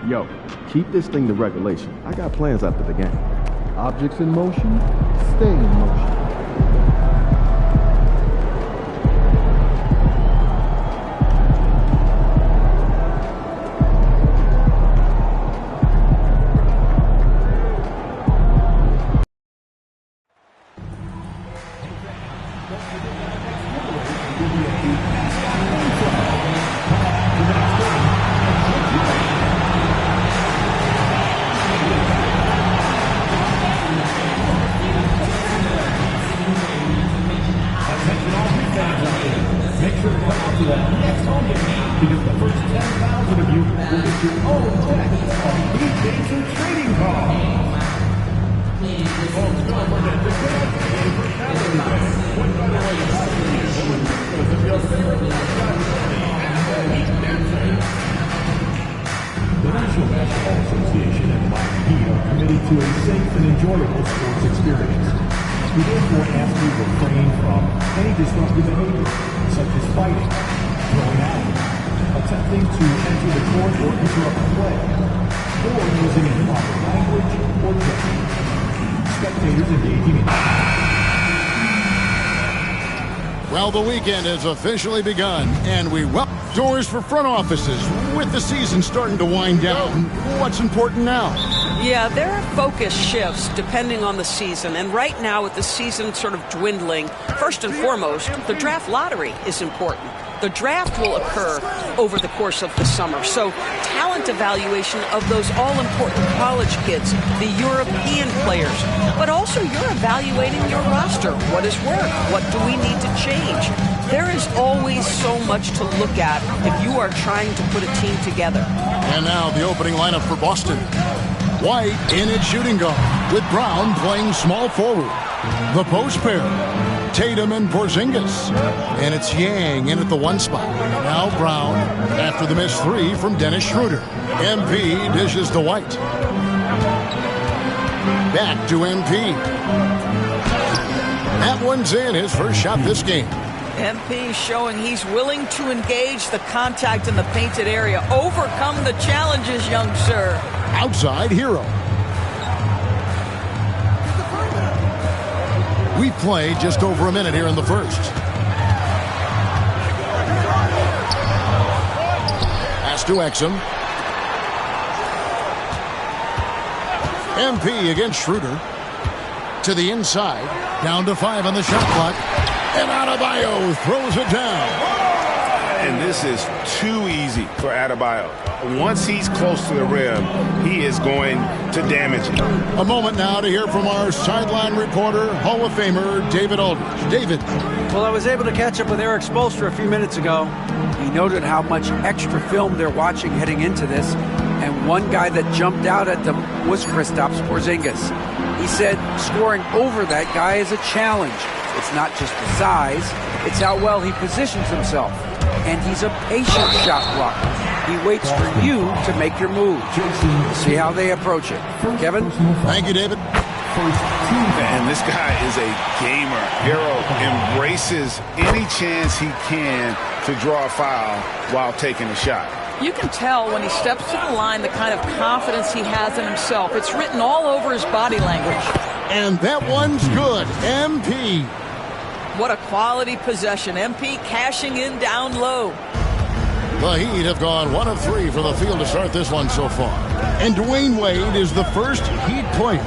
Yo, keep this thing to regulation. I got plans after the game. Objects in motion, stay in motion. Because the first 10,000 of you will get your own check on Ps5 trading cards. Folks, don't forget to get out the game for Saturday night. What better way to start the year than with videos of your favorite mascot and dancing? The National Basketball Association and the Miami Heat are committed to a safe and enjoyable sports experience. We therefore ask you to refrain from any disruptive behavior, such as fighting, throwing out, attempting to enter the court or interrupt the play, or using improper language or gesture. Spectators engaging in... Well, the weekend has officially begun, and we welcome doors for front offices. With the season starting to wind down, what's important now? Yeah, there are focus shifts depending on the season, and right now with the season sort of dwindling, first and foremost, the draft lottery is important. The draft will occur over the course of the summer, so talent evaluation of those all-important college kids, the European players, but also you're evaluating your roster. What has worked? What do we need to change? There is always so much to look at if you are trying to put a team together. And now the opening lineup for Boston. White in at shooting guard, with Brown playing small forward. The post pair, Tatum and Porzingis. And it's Yang in at the one spot. Now Brown after the missed three from Dennis Schroeder. MP dishes to White. Back to MP. That one's in, his first shot this game. MP showing he's willing to engage the contact in the painted area. Overcome the challenges, young sir. Outside Hero. We play just over a minute here in the first. Pass to Exum. MP against Schroeder. To the inside. Down to 5 on the shot clock. And Adebayo throws it down. And this is too easy for Adebayo. Once he's close to the rim, he is going to damage it. A moment now to hear from our sideline reporter, Hall of Famer David Aldridge. David. Well, I was able to catch up with Eric Spoelstra a few minutes ago. He noted how much extra film they're watching heading into this, and one guy that jumped out at them was Kristaps Porzingis. He said scoring over that guy is a challenge. It's not just the size, it's how well he positions himself. And he's a patient shot blocker. He waits for you to make your move. See how they approach it. Kevin? Thank you, David. And this guy is a gamer. Hero embraces any chance he can to draw a foul while taking a shot. You can tell when he steps to the line the kind of confidence he has in himself. It's written all over his body language. And that one's good. MP. What a quality possession. MP cashing in down low. The Heat have gone 1 of 3 from the field to start this one so far. And Dwayne Wade is the first Heat player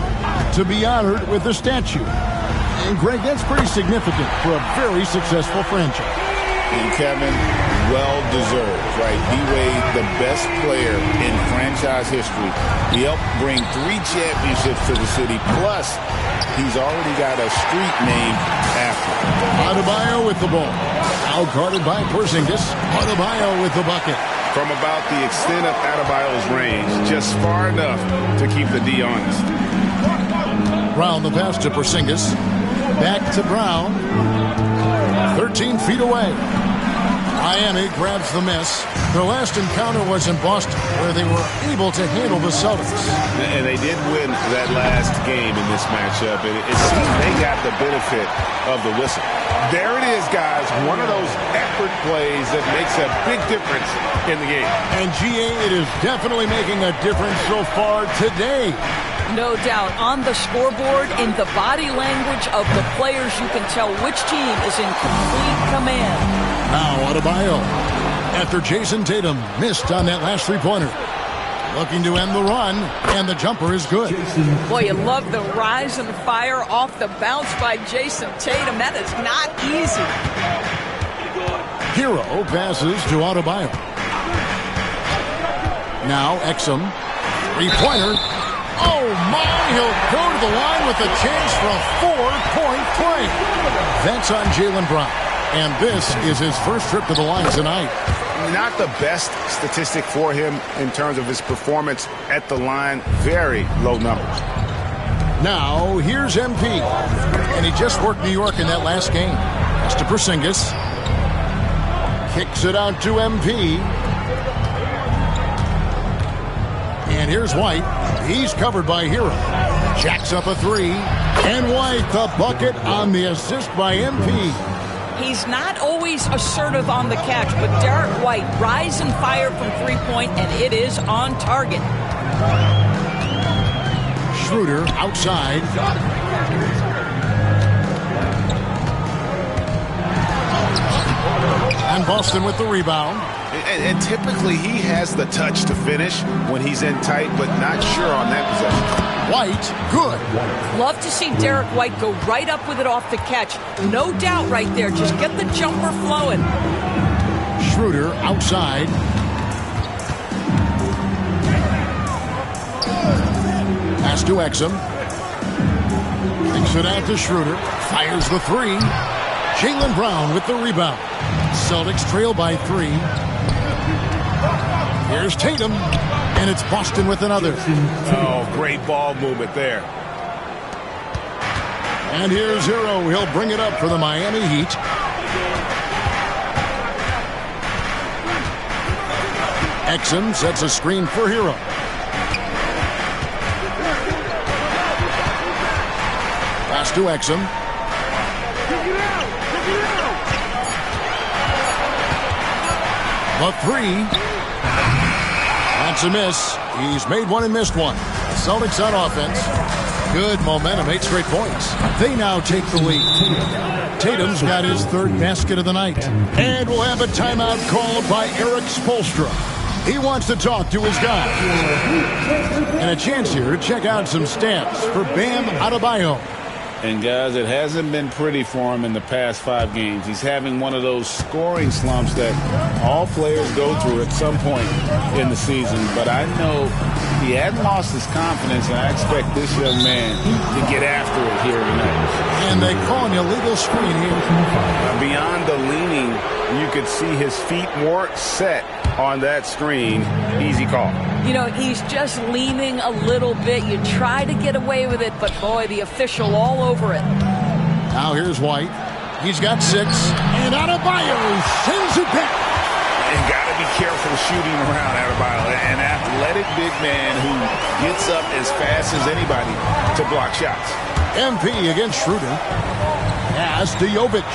to be honored with the statue. And Greg, that's pretty significant for a very successful franchise. And Kevin, well deserved, right? D-Wade, the best player in franchise history. He helped bring 3 championships to the city. Plus, he's already got a street named after him. Adebayo with the ball. Out guarded by Porzingis. Adebayo with the bucket. From about the extent of Adebayo's range, just far enough to keep the D honest. Brown the pass to Porzingis. Back to Brown. 13 feet away. Miami grabs the miss. Their last encounter was in Boston, where they were able to handle the Celtics. And they did win that last game in this matchup. It seems they got the benefit of the whistle. There it is, guys. One of those effort plays that makes a big difference in the game. And GA, it is definitely making a difference so far today. No doubt. On the scoreboard, in the body language of the players, you can tell which team is in complete command. Now Adebayo, after Jason Tatum missed on that last three-pointer. Looking to end the run, and the jumper is good. Boy, you love the rise and fire off the bounce by Jason Tatum. That is not easy. Hero passes to Adebayo. Now Exum, three-pointer. Oh my, he'll go to the line with a chance for a 4-point play. That's on Jaylen Brown. And this is his first trip to the line tonight. Not the best statistic for him in terms of his performance at the line. Very low numbers. Now, here's MP. And he just worked New York in that last game. That's to Porzingis. Kicks it out to MP. And here's White. He's covered by Hero. Jacks up a three. And White, the bucket on the assist by MP. He's not always assertive on the catch, but Derek White, rise and fire from three-point, and it is on target. Schroeder outside. And Boston with the rebound. And typically he has the touch to finish when he's in tight, but not sure on that possession. White, good. Love to see Derek White go right up with it off the catch. No doubt right there. Just get the jumper flowing. Schroeder outside. Pass to Exum. Kicks it out to Schroeder. Fires the three. Jaylen Brown with the rebound. Celtics trail by 3. Here's Tatum. And it's Boston with another. Oh, great ball movement there. And here's Hero. He'll bring it up for the Miami Heat. Exum sets a screen for Hero. Pass to Exum. The three. That's a miss. He's made one and missed one. Celtics on offense. Good momentum, 8 straight points. They now take the lead. Tatum's got his 3rd basket of the night. And we'll have a timeout called by Eric Spoelstra. He wants to talk to his guys. And a chance here to check out some stats for Bam Adebayo. And guys, it hasn't been pretty for him in the past 5 games. He's having one of those scoring slumps that all players go through at some point in the season. But I know he hadn't lost his confidence, and I expect this young man to get after it here tonight. And they call an illegal screen here. Beyond the leaning, you could see his feet more set on that screen. Easy call. You know, he's just leaning a little bit. You try to get away with it, but boy, the official all over it. Now here's White. He's got 6. And Adebayo sends it back. And got to be careful shooting around Adebayo. An athletic big man who gets up as fast as anybody to block shots. MP against Schroeder. Pass to Jovic.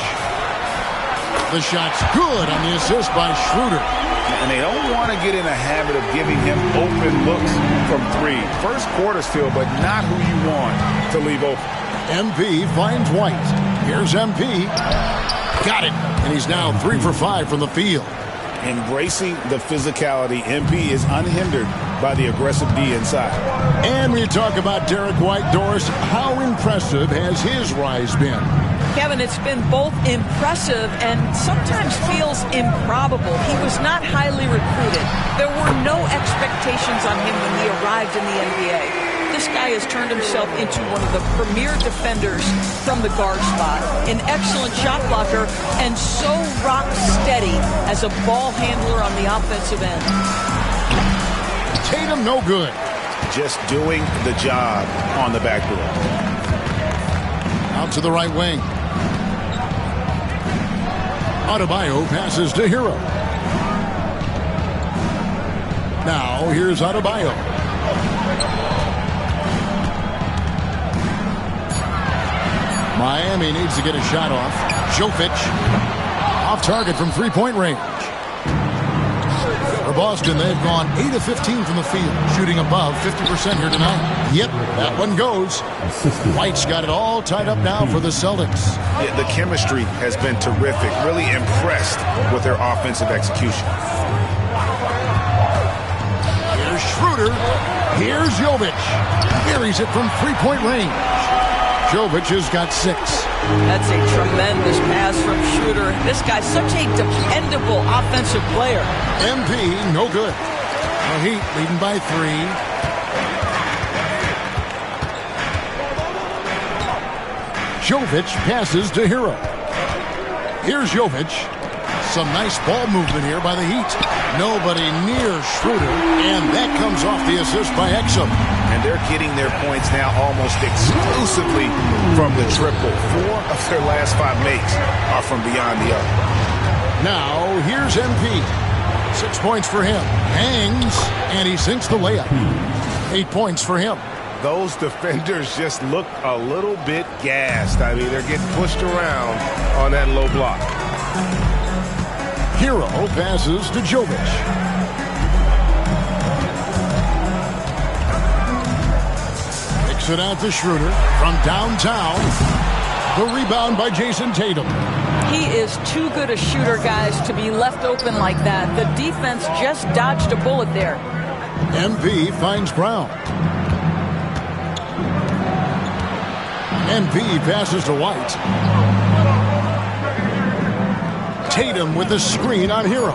The shot's good on the assist by Schroeder. And they don't want to get in a habit of giving him open looks from 3. First quarter still, but not who you want to leave open. MP finds White. Here's MP. Got it. And he's now 3 for 5 from the field. Embracing the physicality, MP is unhindered by the aggressive D inside. And we talk about Derek White, Doris. How impressive has his rise been? Kevin, it's been both impressive and sometimes feels improbable. He was not highly recruited. There were no expectations on him when he arrived in the NBA. This guy has turned himself into one of the premier defenders from the guard spot. An excellent shot blocker and so rock steady as a ball handler on the offensive end. Tatum no good. Just doing the job on the backboard. Out to the right wing. Adebayo passes to Hero. Now here's Adebayo. Miami needs to get a shot off. Jovic off target from three-point range. For Boston, they've gone 8 of 15 from the field, shooting above 50% here tonight. Yep, that one goes. White's got it all tied up now for the Celtics. Yeah, the chemistry has been terrific. Really impressed with their offensive execution. Here's Schroeder. Here's Jovic. Carries it from three-point range. Jovic has got 6. That's a tremendous pass from Schroeder. This guy's such a dependable offensive player. MP, no good. The Heat leading by 3. Jovic passes to Hero. Here's Jovic. Some nice ball movement here by the Heat. Nobody near Schroeder, and that comes off the assist by Exum. And they're getting their points now almost exclusively from the triple. 4 of their last 5 makes are from beyond the arc. Now, here's MP. 6 points for him. Hangs, and he sinks the layup. 8 points for him. Those defenders just look a little bit gassed. I mean, they're getting pushed around on that low block. Hero passes to Jovic. Kicks it out to Schroeder from downtown. The rebound by Jason Tatum. He is too good a shooter, guys, to be left open like that. The defense just dodged a bullet there. MP finds Brown. MP passes to White. Tatum with the screen on Hero.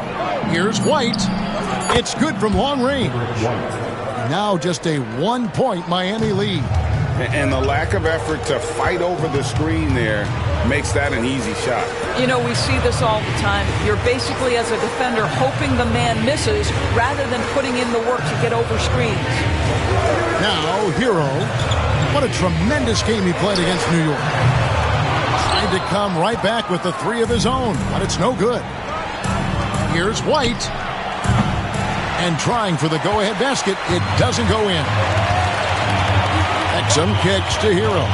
Here's White. It's good from long range. Now just a 1-point Miami lead. And the lack of effort to fight over the screen there makes that an easy shot. You know, we see this all the time. You're basically, as a defender, hoping the man misses rather than putting in the work to get over screens. Now, Hero. What a tremendous game he played against New York. Trying to come right back with the 3 of his own, but it's no good. Here's White. And trying for the go-ahead basket. It doesn't go in. Exum kicks to Hero.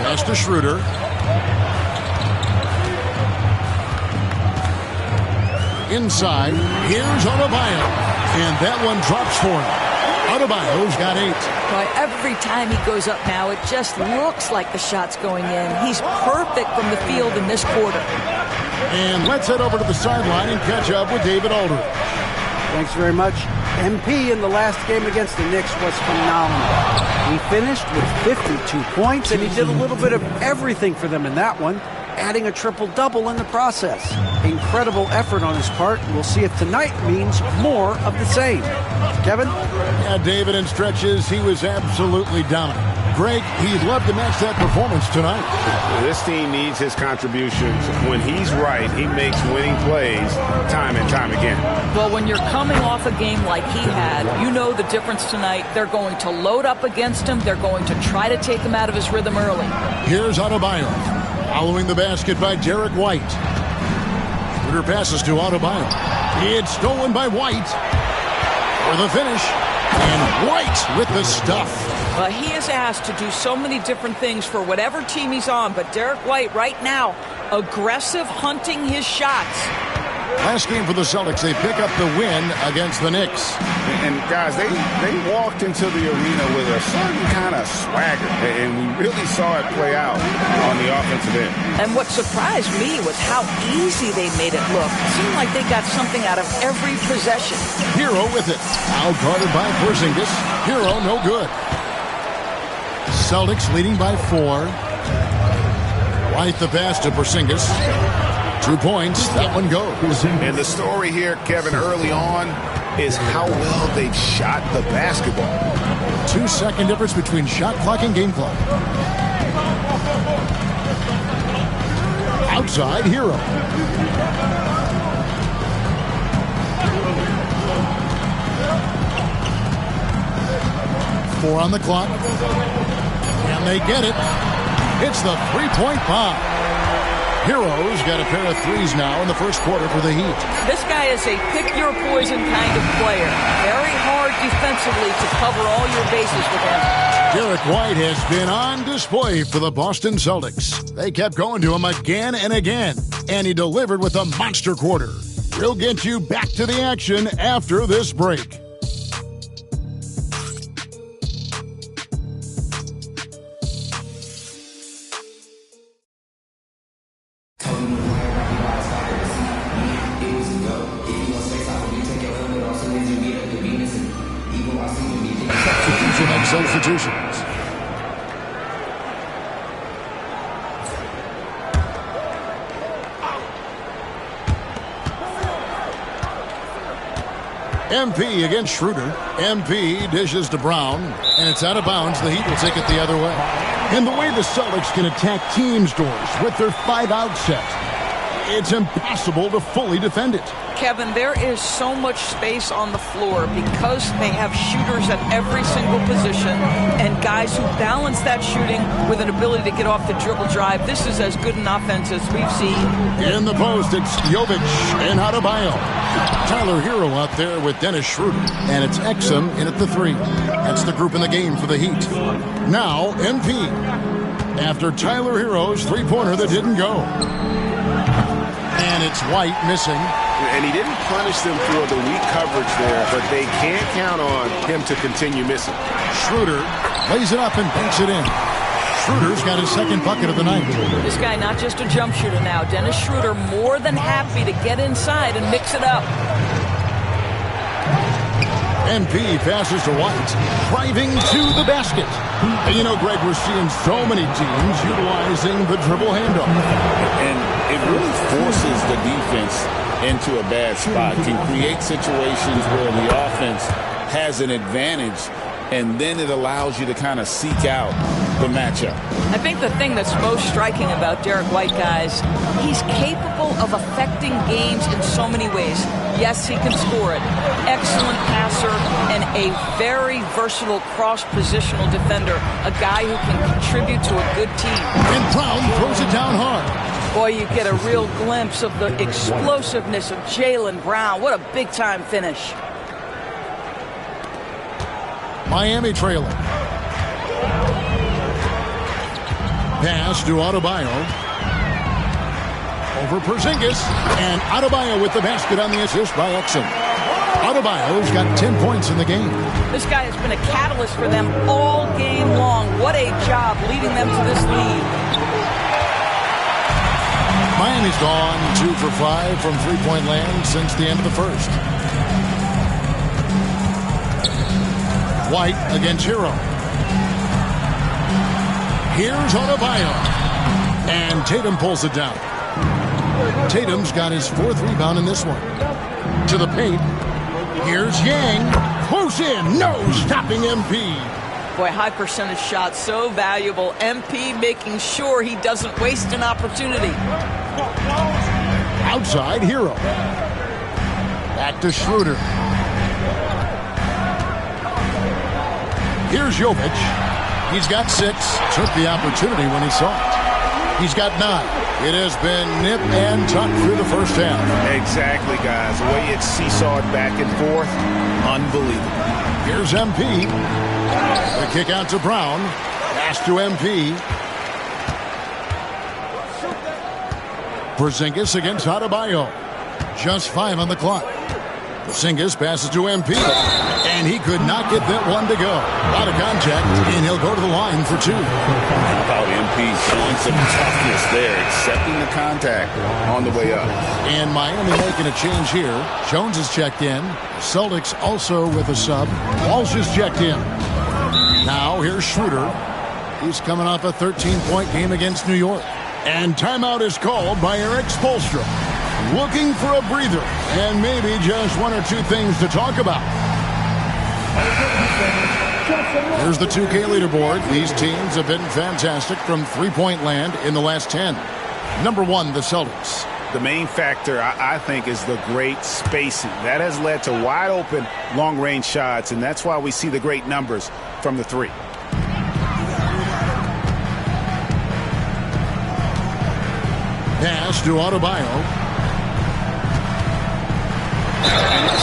Pass to Schroeder. Inside, here's Adebayo. And that one drops for him. Adebayo's got 8. Boy, every time he goes up now, it just looks like the shot's going in. He's perfect from the field in this quarter. And let's head over to the sideline and catch up with David Aldridge. Thanks very much. MP in the last game against the Knicks was phenomenal. He finished with 52 points, and he did a little bit of everything for them in that one, adding a triple-double in the process. Incredible effort on his part. We'll see if tonight means more of the same. Kevin? Yeah, David, in stretches, he was absolutely dominant. Greg, he'd love to match that performance tonight. This team needs his contributions. When he's right, he makes winning plays time and time again. Well, when you're coming off a game like he had, you know the difference tonight. They're going to load up against him. They're going to try to take him out of his rhythm early. Here's Adebayo. Following the basket by Derek White. Schroeder passes to Adebayo. It's stolen by White. For the finish. And White with the stuff. He is asked to do so many different things for whatever team he's on, but Derek White right now, aggressive, hunting his shots. Last game for the Celtics, they pick up the win against the Knicks. And guys, they walked into the arena with a certain kind of swagger, and we really saw it play out on the offensive end. And what surprised me was how easy they made it look. It seemed like they got something out of every possession. Hero with it. Out guarded by Porzingis. Hero no good. Celtics leading by 4. White the pass to Porzingis. 2 points. That one goes. And the story here, Kevin, early on is how well they've shot the basketball. 2-second difference between shot clock and game clock. Outside, Hero. Four on the clock. And they get it. It's the three-point bomb. Hero's got a pair of threes now in the first quarter for the Heat. This guy is a pick-your-poison kind of player. Very hard defensively to cover all your bases with him. Derek White has been on display for the Boston Celtics. They kept going to him again and again, and he delivered with a monster quarter. We'll get you back to the action after this break. Substitutions. MP against Schroeder. MP dishes to Brown, and it's out of bounds. The Heat will take it the other way. And the way the Celtics can attack teams' doors with their 5-out set, it's impossible to fully defend it. Kevin, there is so much space on the floor because they have shooters at every single position and guys who balance that shooting with an ability to get off the dribble drive. This is as good an offense as we've seen. In the post, it's Jovic and Adebayo. Tyler Hero out there with Dennis Schroeder, and it's Exum in at the three. That's the group in the game for the Heat. Now, MP. After Tyler Hero's three-pointer that didn't go. And it's White missing. And he didn't punish them for the weak coverage there, but they can't count on him to continue missing. Schroeder lays it up and banks it in. Schroeder's got his second bucket of the night. This guy not just a jump shooter now. Dennis Schroeder more than happy to get inside and mix it up. MP passes to White, driving to the basket. And you know, Greg, we're seeing so many teams utilizing the dribble handoff. And it really forces the defense into a bad spot, can create situations where the offense has an advantage, and then it allows you to kind of seek out the matchup. I think the thing that's most striking about Derek White, guys, he's capable of affecting games in so many ways. Yes, he can score it. Excellent passer and a very versatile cross-positional defender, a guy who can contribute to a good team. And Brown throws it down hard. Boy, you get a real glimpse of the explosiveness of Jaylen Brown. What a big-time finish. Miami trailing. Pass to Adebayo. Over Porzingis. And Adebayo with the basket on the assist by Exum. Adebayo's got 10 points in the game. This guy has been a catalyst for them all game long. What a job leading them to this lead. Miami's gone 2 for 5 from three-point land since the end of the first. White against Hero. Here's Adebayo. And Tatum pulls it down. Tatum's got his fourth rebound in this one. To the paint. Here's Yang. Close in. No stopping MP. Boy, high percentage shot, so valuable. MP making sure he doesn't waste an opportunity. Outside, Hero. Back to Schroeder. Here's Jovic. He's got 6. Took the opportunity when he saw it. He's got 9. It has been nip and tuck through the first half. Exactly, guys. The way it's seesawed back and forth, unbelievable. Here's MP. The kick out to Brown. Pass to MP. Porzingis against Adebayo. Just 5 on the clock. Porzingis passes to MP. And he could not get that one to go. Out of contact, and he'll go to the line for 2. How about MP showing some toughness there, accepting the contact on the way up. And Miami making a change here. Jones is checked in. Celtics also with a sub. Walsh is checked in. Now here's Schroeder. He's coming off a 13-point game against New York. And timeout is called by Eric Spoelstra. Looking for a breather and maybe just 1 or 2 things to talk about. Here's the 2K leaderboard. These teams have been fantastic from three-point land in the last 10. Number 1, the Celtics. The main factor, I think, is the great spacing. That has led to wide-open, long-range shots, and that's why we see the great numbers from the 3. Pass to Adebayo.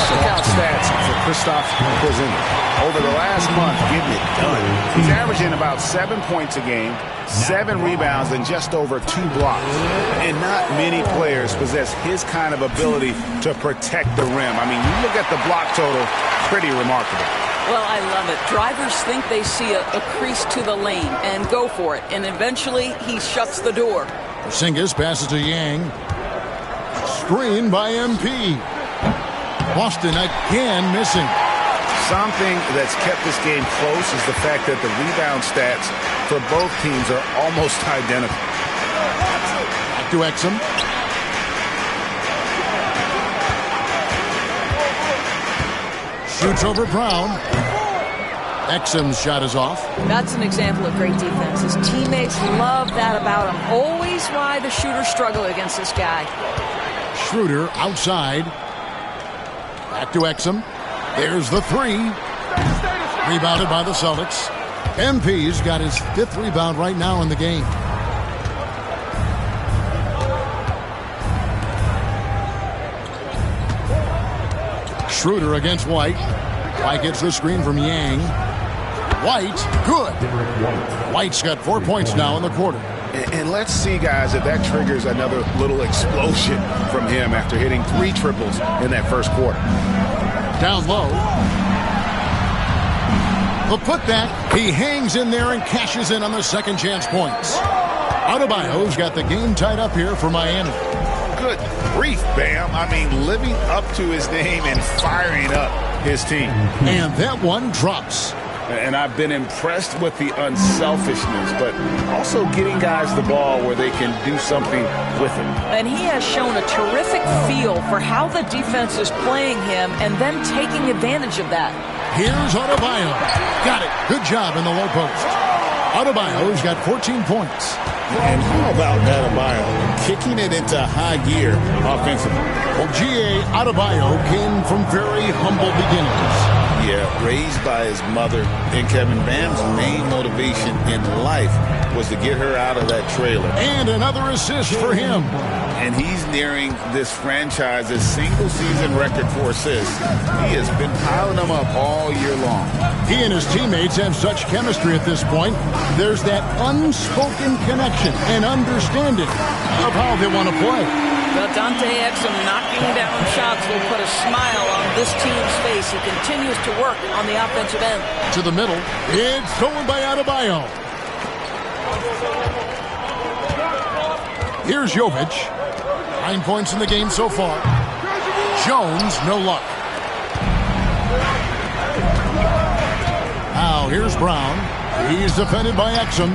Check out stats for Kristaps Porzingis. Over the last month, getting it done. He's averaging about 7 points a game, 7 rebounds, and just over 2 blocks. And not many players possess his kind of ability to protect the rim. I mean, you look at the block total, pretty remarkable. Well, I love it. Drivers think they see a crease to the lane and go for it. And eventually, he shuts the door. Porzingis passes to Yang. Screen by MP. Boston again missing. Something that's kept this game close is the fact that the rebound stats for both teams are almost identical. Back to Exum. Shoots over Brown. Exum's shot is off. That's an example of great defense. His teammates love that about him. Always why the shooters struggle against this guy. Schroeder outside. Back to Exum. There's the 3. Rebounded by the Celtics. MP's got his 5th rebound right now in the game. Schroeder against White. White gets the screen from Yang. White, good. White's got 4 points now in the quarter. And let's see, guys, if that triggers another little explosion from him after hitting 3 triples in that first quarter. Down low. The putback. He hangs in there and cashes in on the second chance points. Adebayo's got the game tied up here for Miami. Good grief, Bam. I mean, living up to his name and firing up his team. And that one drops. And I've been impressed with the unselfishness, but also getting guys the ball where they can do something with it. And he has shown a terrific feel for how the defense is playing him and then taking advantage of that. Here's Adebayo. Got it. Good job in the low post. Adebayo's got 14 points. And how about Adebayo kicking it into high gear offensively? Well, G.A. Adebayo came from very humble beginnings. Yeah, raised by his mother. And Kevin, Bam's main motivation in life was to get her out of that trailer. And another assist for him. And he's nearing this franchise's single-season record for assists. He has been piling them up all year long. He and his teammates have such chemistry at this point. There's that unspoken connection and understanding of how they want to play. But Dante Exum knocking down shots will put a smile on this team's face. He continues to work on the offensive end. To the middle. It's stolen by Adebayo. Here's Jovic. 9 points in the game so far. Jones, no luck. Now here's Brown. He's defended by Exum.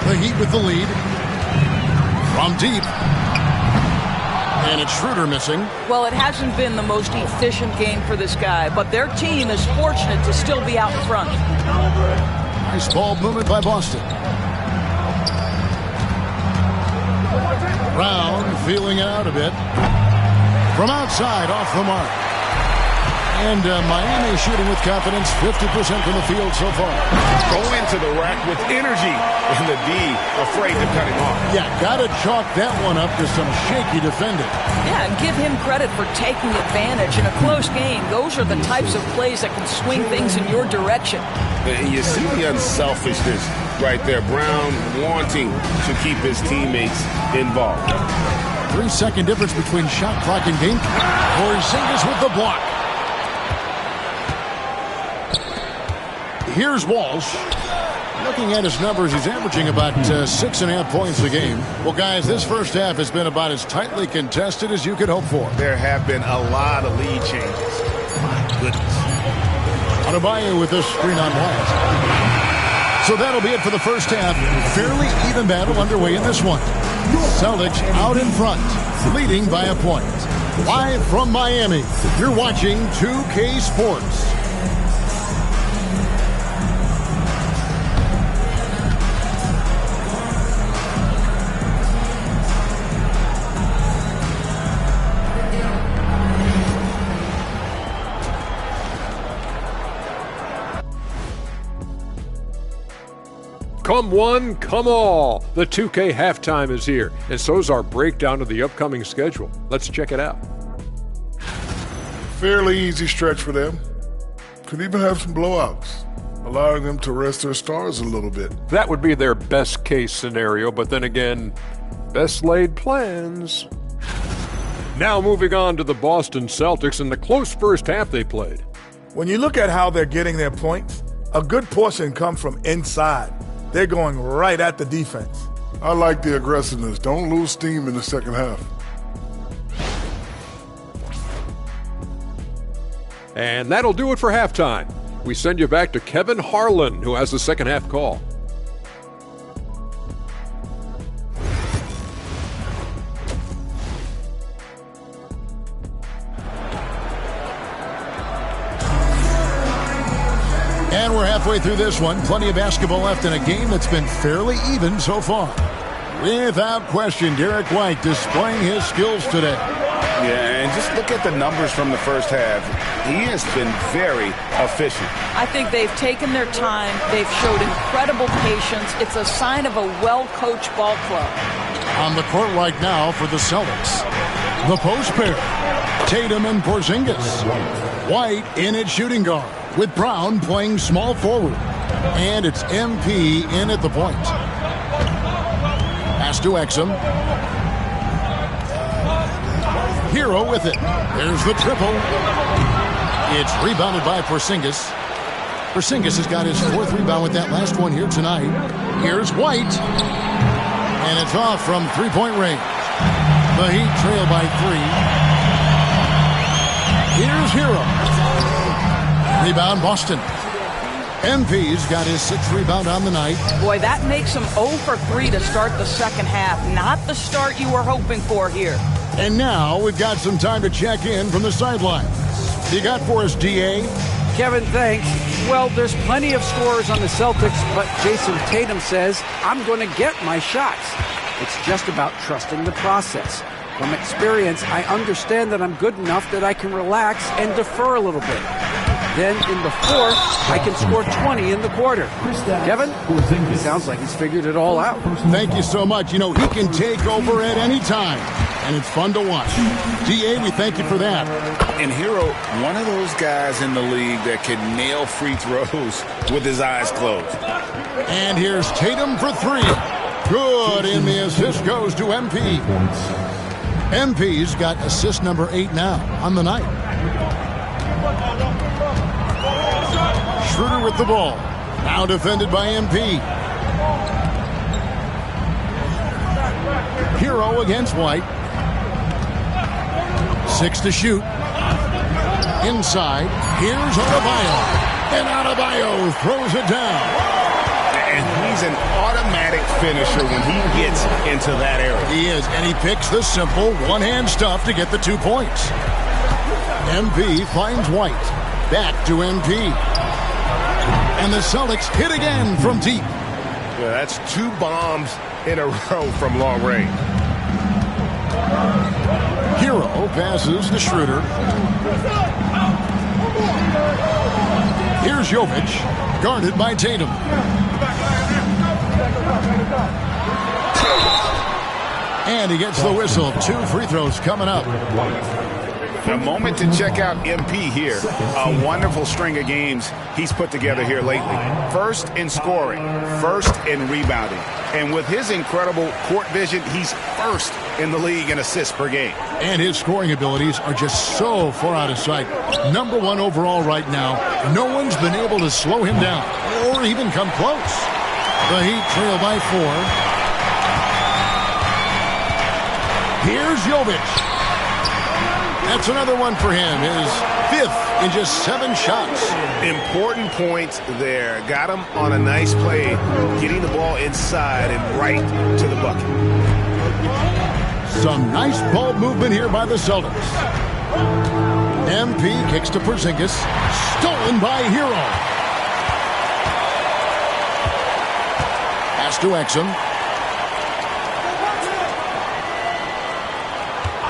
The Heat with the lead. From deep. And it's Schroeder missing. Well, it hasn't been the most efficient game for this guy, but their team is fortunate to still be out in front. Nice ball movement by Boston. Brown feeling it out a bit. From outside, off the mark. And Miami shooting with confidence, 50% from the field so far. Go into the rack with energy, and the D afraid to cut him off. Yeah, got to chalk that one up to some shaky defending. Yeah, and give him credit for taking advantage in a close game. Those are the types of plays that can swing things in your direction. And you see the unselfishness right there. Brown wanting to keep his teammates involved. 3-second difference between shot clock and game. Porzingis with the block. Here's Walsh. Looking at his numbers, he's averaging about 6.5 points a game. Well, guys, this first half has been about as tightly contested as you could hope for. There have been a lot of lead changes. My goodness. Adebayo with this screen on Wyatt. So that'll be it for the first half. Fairly even battle underway in this one. Celtics out in front, leading by a point. Live from Miami, you're watching 2K Sports. Come one, come all. The 2K halftime is here, and so's our breakdown of the upcoming schedule. Let's check it out. Fairly easy stretch for them. Could even have some blowouts, allowing them to rest their stars a little bit. That would be their best case scenario, but then again, best laid plans. Now moving on to the Boston Celtics and the close first half they played. When you look at how they're getting their points, a good portion comes from inside. They're going right at the defense. I like the aggressiveness. Don't lose steam in the second half. And that'll do it for halftime. We send you back to Kevin Harlan, who has the second half call. And we're halfway through this one. Plenty of basketball left in a game that's been fairly even so far. Without question, Derek White displaying his skills today. Yeah, and just look at the numbers from the first half. He has been very efficient. I think they've taken their time. They've showed incredible patience. It's a sign of a well-coached ball club. On the court right now for the Celtics, the post pair, Tatum and Porzingis. White in at shooting guard, with Brown playing small forward. And it's MP in at the point. Pass to Exum. Hero with it. There's the triple. It's rebounded by Porzingis. Porzingis has got his fourth rebound with that last one here tonight. Here's White. And it's off from three-point range. The Heat trail by 3. Here's Hero. Rebound Boston. MP's got his sixth rebound on the night. Boy, that makes him 0 for 3 to start the second half. Not the start you were hoping for here. And now we've got some time to check in from the sidelines. You got for us, DA? Kevin, thanks. Well, there's plenty of scorers on the Celtics, but Jason Tatum says, I'm going to get my shots. It's just about trusting the process. From experience, I understand that I'm good enough that I can relax and defer a little bit. Then in the fourth, I can score 20 in the quarter. Kevin, it sounds like he's figured it all out. Thank you so much. You know, he can take over at any time, and it's fun to watch. DA, we thank you for that. And Hero, one of those guys in the league that can nail free throws with his eyes closed. And here's Tatum for 3. Good, and the assist goes to MP. MP's got assist number 8 now on the night. Schroeder with the ball. Now defended by MP. Hero against White. 6 to shoot. Inside. Here's Adebayo. And Adebayo throws it down. And he's an automatic finisher when he gets into that area. He is, and he picks the simple one-hand stuff to get the 2 points. MP finds White. Back to MP. And the Celtics hit again from deep. Yeah, that's 2 bombs in a row from long range. Hero passes to Schroeder. Here's Jovic, guarded by Tatum. And he gets the whistle. 2 free throws coming up. A moment to check out MP here. A wonderful string of games he's put together here lately. First in scoring, first in rebounding. And with his incredible court vision, he's first in the league in assists per game. And his scoring abilities are just so far out of sight. Number 1 overall right now. No one's been able to slow him down or even come close. The Heat trail by 4. Here's Jovic. That's another one for him. His 5th in just 7 shots. Important points there. Got him on a nice play, getting the ball inside and right to the bucket. Some nice ball movement here by the Celtics. MP kicks to Porzingis. Stolen by Hero. Pass to Exum.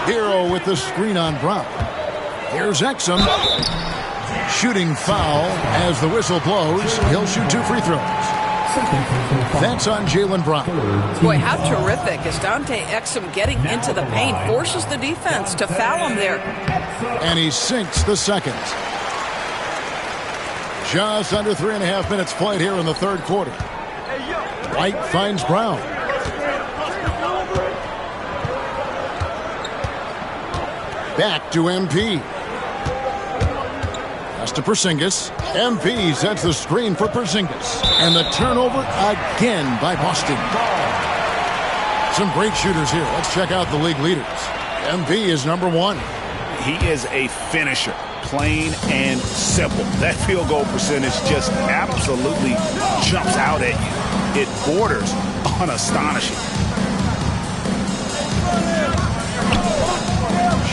Hero with the screen on Brown. Here's Exum. Shooting foul as the whistle blows. He'll shoot 2 free throws. That's on Jaylen Brown. Boy, how terrific is Dante Exum getting into the paint, forces the defense to foul him there. And he sinks the second. Just under 3.5 minutes played here in the third quarter. White finds Brown. Back to MP. Pass to Porzingis. MP sets the screen for Porzingis. And the turnover again by Boston. Some great shooters here. Let's check out the league leaders. MP is number 1. He is a finisher, plain and simple. That field goal percentage just absolutely jumps out at you. It borders on astonishing.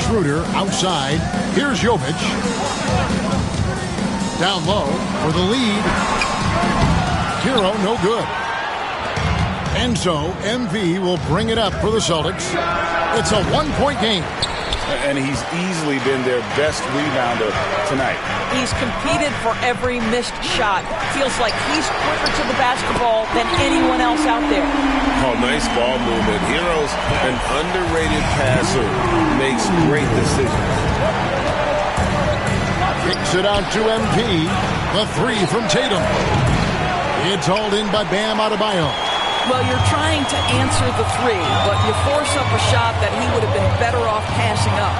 Schroeder outside. Here's Jovic. Down low for the lead. Hero no good. And so MP will bring it up for the Celtics. It's a 1-point game. And he's easily been their best rebounder tonight. He's competed for every missed shot. Feels like he's quicker to the basketball than anyone else out there. Oh, nice ball movement. Hero's an underrated passer. Makes great decisions. Kicks it out to MP. The 3 from Tatum. It's hauled in by Bam Adebayo. Well, you're trying to answer the 3, but you force up a shot that he would have been better off passing up.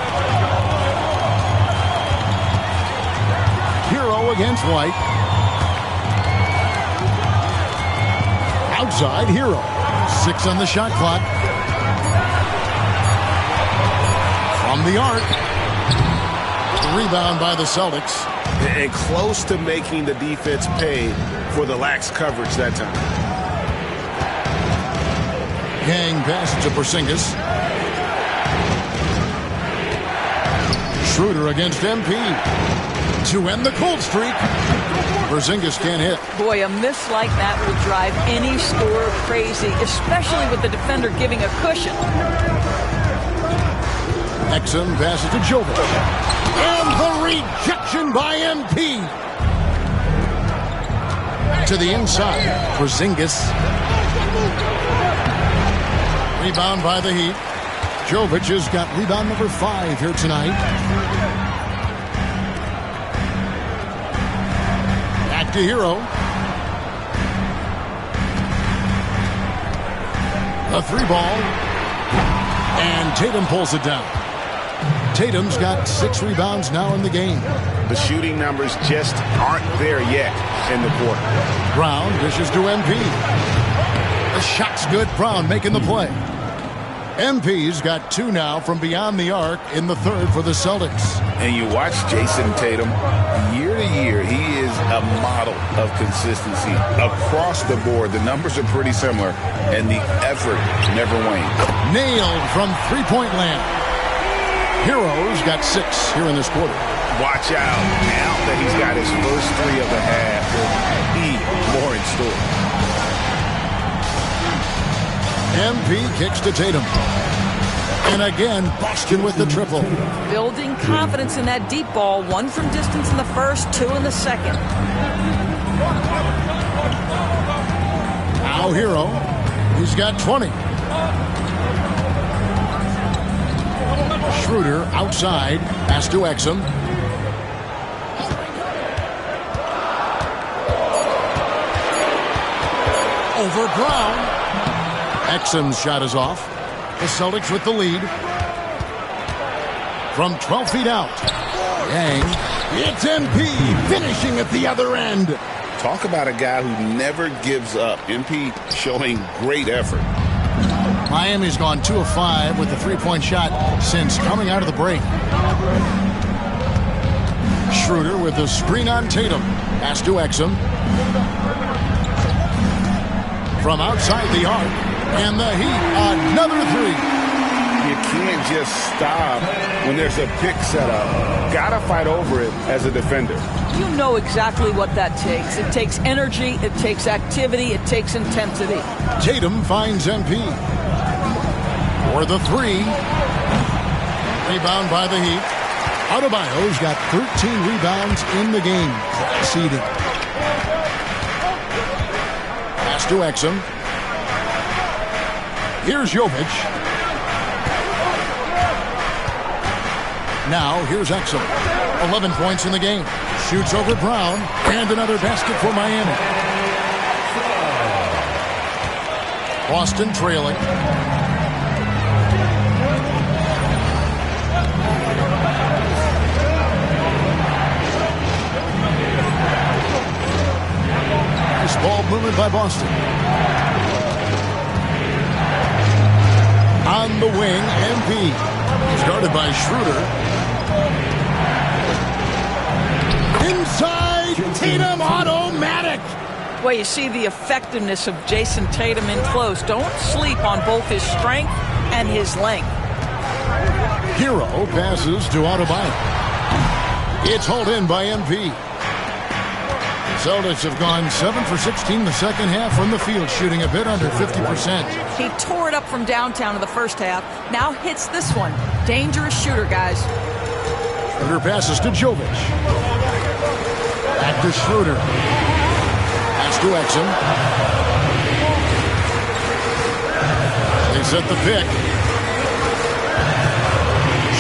Hero against White. Outside, Hero. 6 on the shot clock. From the arc. Rebound by the Celtics. And close to making the defense pay for the lax coverage that time. Gang passes to Porzingis. Schroeder against MP. To end the cold streak. Porzingis can't hit. Boy, a miss like that will drive any scorer crazy, especially with the defender giving a cushion. Exum passes to Jovic. And the rejection by MP. To the inside. Porzingis. Rebound by the Heat. Jovic has got rebound number 5 here tonight. Back to Hero. A 3 ball. And Tatum pulls it down. Tatum's got 6 rebounds now in the game. The shooting numbers just aren't there yet in the quarter. Brown dishes to MP. The shot's good. Brown making the play. MP's got 2 now from beyond the arc in the third for the Celtics. And you watch Jason Tatum, year to year, he is a model of consistency. Across the board, the numbers are pretty similar, and the effort never wanes. Nailed from three-point land. Hero's got 6 here in this quarter. Watch out. Now that he's got his first 3 of the half, there'll be more in store. MP kicks to Tatum. And again, Boston with the triple. Building confidence in that deep ball. 1 from distance in the first, 2 in the second. Now Hero. He's got 20. Schroeder outside. Pass to Exum. Over Brown. Exum's shot is off. The Celtics with the lead. From 12 feet out. Yang. It's MP finishing at the other end. Talk about a guy who never gives up. MP showing great effort. Miami's gone 2 of 5 with the 3-point shot since coming out of the break. Schroeder with the screen on Tatum. Pass to Exum. From outside the arc. And the Heat, another 3. You can't just stop when there's a pick set up. Gotta fight over it as a defender. You know exactly what that takes. It takes energy, it takes activity, it takes intensity. Tatum finds MP. For the 3. Rebound by the Heat. Adebayo's got 13 rebounds in the game. Seeding. Kicks to Exum. Here's Jovic. Now, here's Exum. 11 points in the game. Shoots over Brown. And another basket for Miami. Boston trailing. Nice ball movement by Boston. On the wing, MP. Started by Schroeder. Inside, Tatum automatic. Well, you see the effectiveness of Jason Tatum in close. Don't sleep on both his strength and his length. Hero passes to Adebayo. It's hauled in by MP. Celtics have gone 7 for 16 in the second half from the field, shooting a bit under 50%. He tore it up from downtown in the first half. Now hits this one. Dangerous shooter, guys. Schroeder passes to Jovic. Back to Schroeder. Pass to Exum. They set the pick.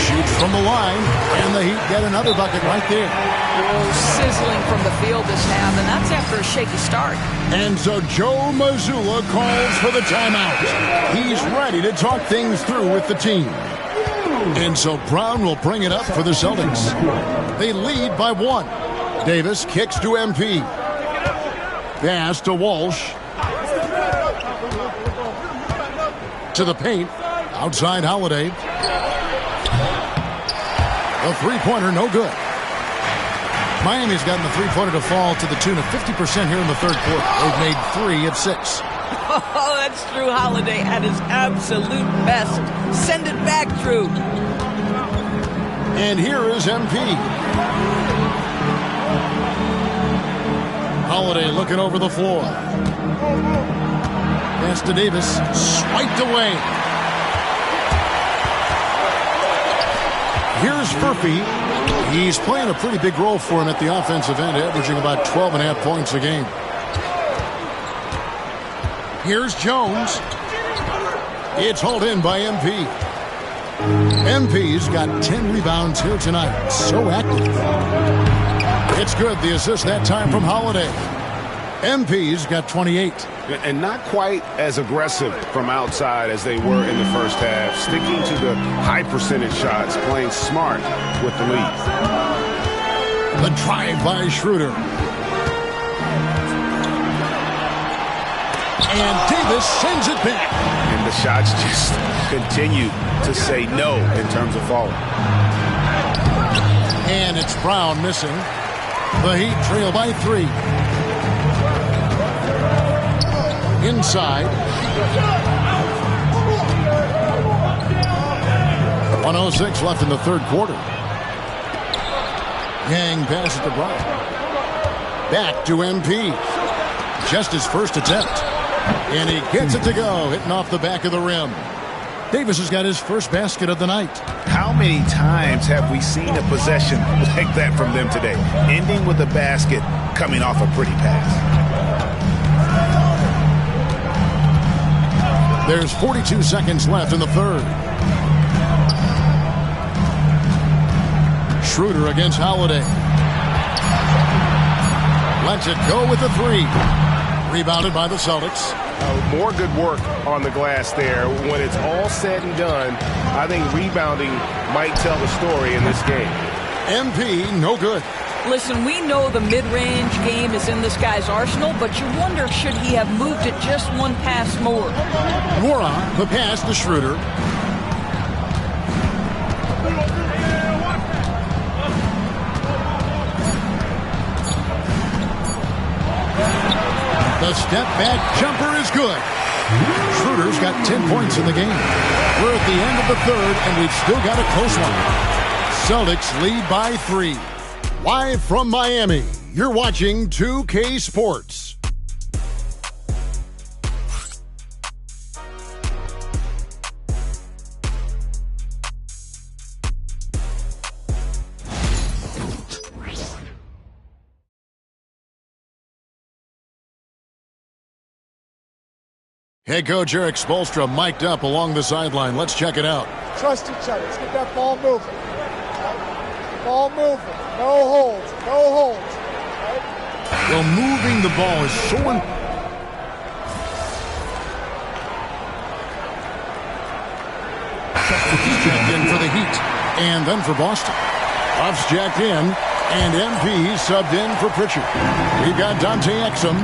Shoots from the line, and the Heat get another bucket right there. Oh, sizzling from the field this half, and that's after a shaky start. And so Joe Mazzulla calls for the timeout. He's ready to talk things through with the team. And so Brown will bring it up for the Celtics. They lead by 1. Davis kicks to MP. Pass to Walsh. To the paint. Outside Holiday. The three-pointer, no good. Miami's gotten the three-pointer to fall to the tune of 50% here in the third quarter. They've made 3 of 6. Oh, that's Drew Holiday at his absolute best. Send it back, Drew. And here is MP. Holiday looking over the floor. Pass to Davis. Swiped away. Here's Furphy. He's playing a pretty big role for him at the offensive end, averaging about 12.5 points a game. Here's Jones. It's hauled in by MP. MP's got 10 rebounds here tonight. So active. It's good. The assist that time from Holiday. MP's got 28. And not quite as aggressive from outside as they were in the first half. Sticking to the high percentage shots, playing smart with the lead. The drive by Schroeder. And Davis sends it back. And the shots just continue to say no in terms of falling. And it's Brown missing. The Heat trail by 3. Inside. 1:06 left in the third quarter. Yang passes to Brown. Back to MP. Just his first attempt. And he gets it to go, hitting off the back of the rim. Davis has got his first basket of the night. How many times have we seen a possession like that from them today? Ending with a basket, coming off a pretty pass. There's 42 seconds left in the third. Schroeder against Holiday. Lets it go with the 3. Rebounded by the Celtics. More good work on the glass there. When it's all said and done, I think rebounding might tell the story in this game. MP, no good. Listen, we know the mid-range game is in this guy's arsenal, but you wonder, should he have moved it just one pass more? Moran, the pass to Schroeder. The step-back jumper is good. Schroeder's got 10 points in the game. We're at the end of the third, and we've still got a close one. Celtics lead by 3. Live from Miami, you're watching 2K Sports. Head coach Eric Spoelstra mic'd up along the sideline. Let's check it out. Trust each other. Let's get that ball moving. Ball moving. No holds. No holds. Right? Well, moving the ball is so important. Checked in for the Heat, and then for Boston. Huff's jacked in, and MP subbed in for Pritchard. We've got Dante Exum,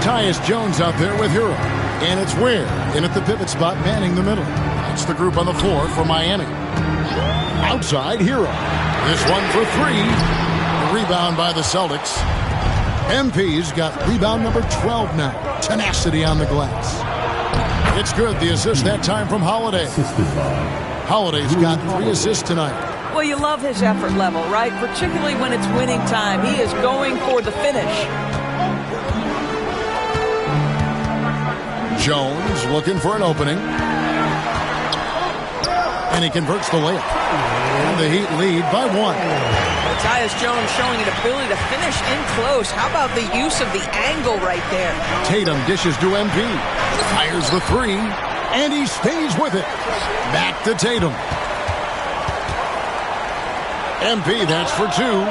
Tyus Jones out there with Hero, and it's Ware in at the pivot spot, manning the middle. It's the group on the floor for Miami. Outside, Hero. This one for three. The rebound by the Celtics. MP's got rebound number 12 now. Tenacity on the glass. It's good. The assist that time from Holiday. Holiday's got 3 assists tonight. Well, you love his effort level, right? Particularly when it's winning time. He is going for the finish. Jones looking for an opening. And he converts the layup. And the Heat lead by 1. Tyus Jones showing an ability to finish in close. How about the use of the angle right there? Tatum dishes to MP. Fires the 3. And he stays with it. Back to Tatum. MP, that's for 2.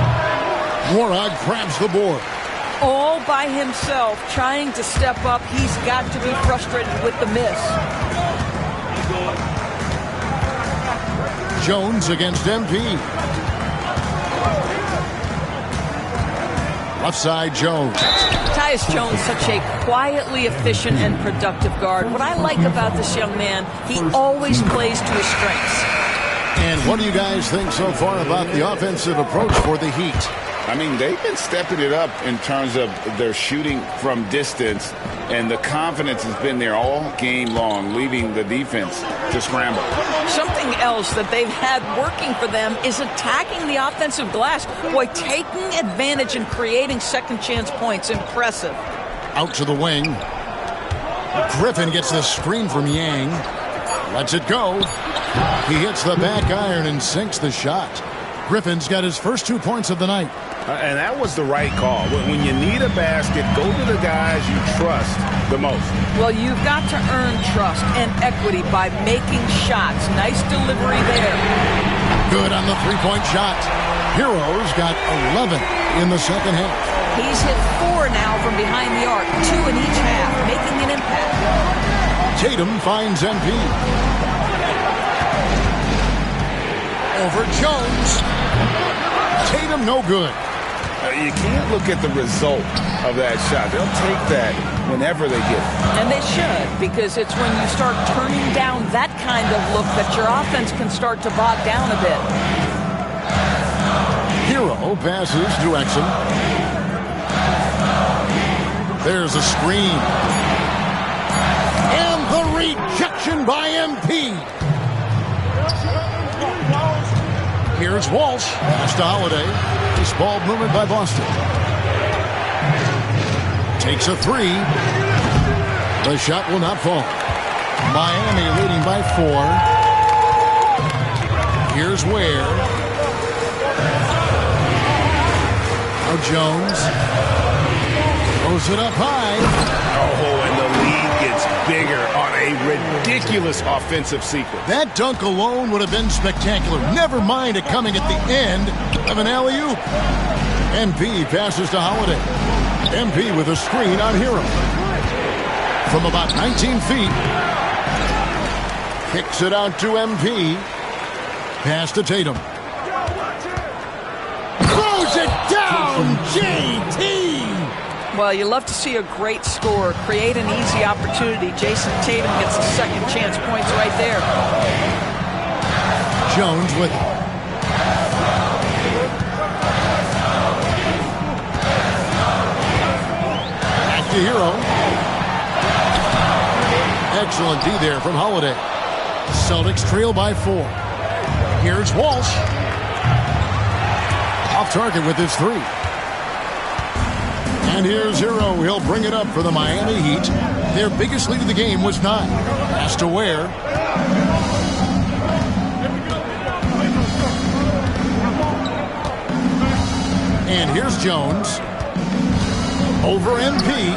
Warnock grabs the board. All by himself, trying to step up. He's got to be frustrated with the miss. Jones against MP. Left side, Jones. Tyus Jones, such a quietly efficient and productive guard. What I like about this young man, he always plays to his strengths. And what do you guys think so far about the offensive approach for the Heat? I mean, they've been stepping it up in terms of their shooting from distance, and the confidence has been there all game long, leaving the defense to scramble. Something else that they've had working for them is attacking the offensive glass. Boy, taking advantage and creating second chance points. Impressive. Out to the wing. Griffin gets the screen from Yang. Lets it go. He hits the back iron and sinks the shot. Griffin's got his first 2 points of the night. And that was the right call. When you need a basket, go to the guys you trust the most. Well, you've got to earn trust and equity by making shots. Nice delivery there. Good on the three-point shot. Hero's got 11 in the second half. He's hit 4 now from behind the arc, 2 in each half, making an impact. Tatum finds MP. Over Jones. Tatum no good. You can't look at the result of that shot. They'll take that whenever they get it. And they should, because it's when you start turning down that kind of look that your offense can start to bog down a bit. Hero passes to Exum. There's a screen. And the rejection by MP. Here's Walsh. Pass to Holiday. This ball movement by Boston. Takes a 3. The shot will not fall. Miami leading by 4. Here's Ware. Now Jones. Throws it up high. Oh, and the lead gets bigger on a ridiculous offensive sequence. That dunk alone would have been spectacular. Never mind it coming at the end of an alley-oop. MP passes to Holiday. MP with a screen on Hero. From about 19 feet. Kicks it out to MP. Pass to Tatum. Throws it down, JT! Well, you love to see a great score create an easy opportunity. Jason Tatum gets a second chance points right there. Jones with it. Back to Hero. Excellent D there from Holiday. Celtics trail by 4. Here's Walsh. Off target with his 3. And here's Hero. He'll bring it up for the Miami Heat. Their biggest lead of the game was 9. Pass to Ware. And here's Jones. Over MP.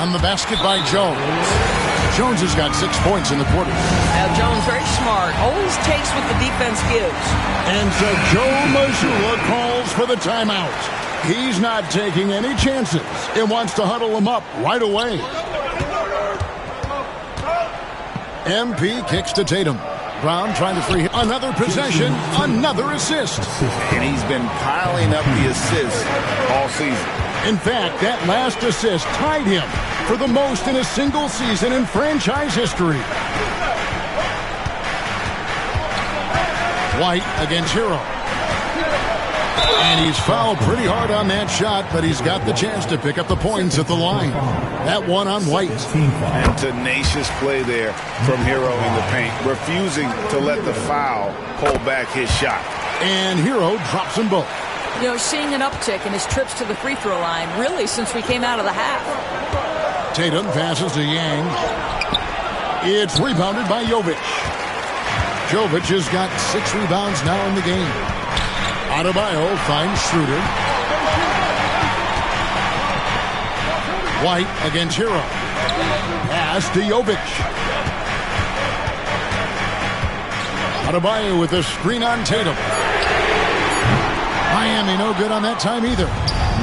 And the basket by Jones. Jones has got 6 points in the quarter. Now Jones very smart. Always takes what the defense gives. And so Joe Mazzulla calls for the timeout. He's not taking any chances and wants to huddle him up right away. MP kicks to Tatum. Brown trying to free him. Another possession, another assist. And he's been piling up the assists all season. In fact, that last assist tied him for the most in a single season in franchise history. White against Hero. And he's fouled pretty hard on that shot, but he's got the chance to pick up the points at the line. That one on White. And tenacious play there from Hero in the paint, refusing to let the foul hold back his shot. And Hero drops them both. You know, seeing an uptick in his trips to the free throw line, really, since we came out of the half. Tatum passes to Yang. It's rebounded by Jovic. Jovic has got 6 rebounds now in the game. Adebayo finds Schroeder. White against Hero. Pass to Jovic. Adebayo with a screen on Tatum. Miami no good on that time either.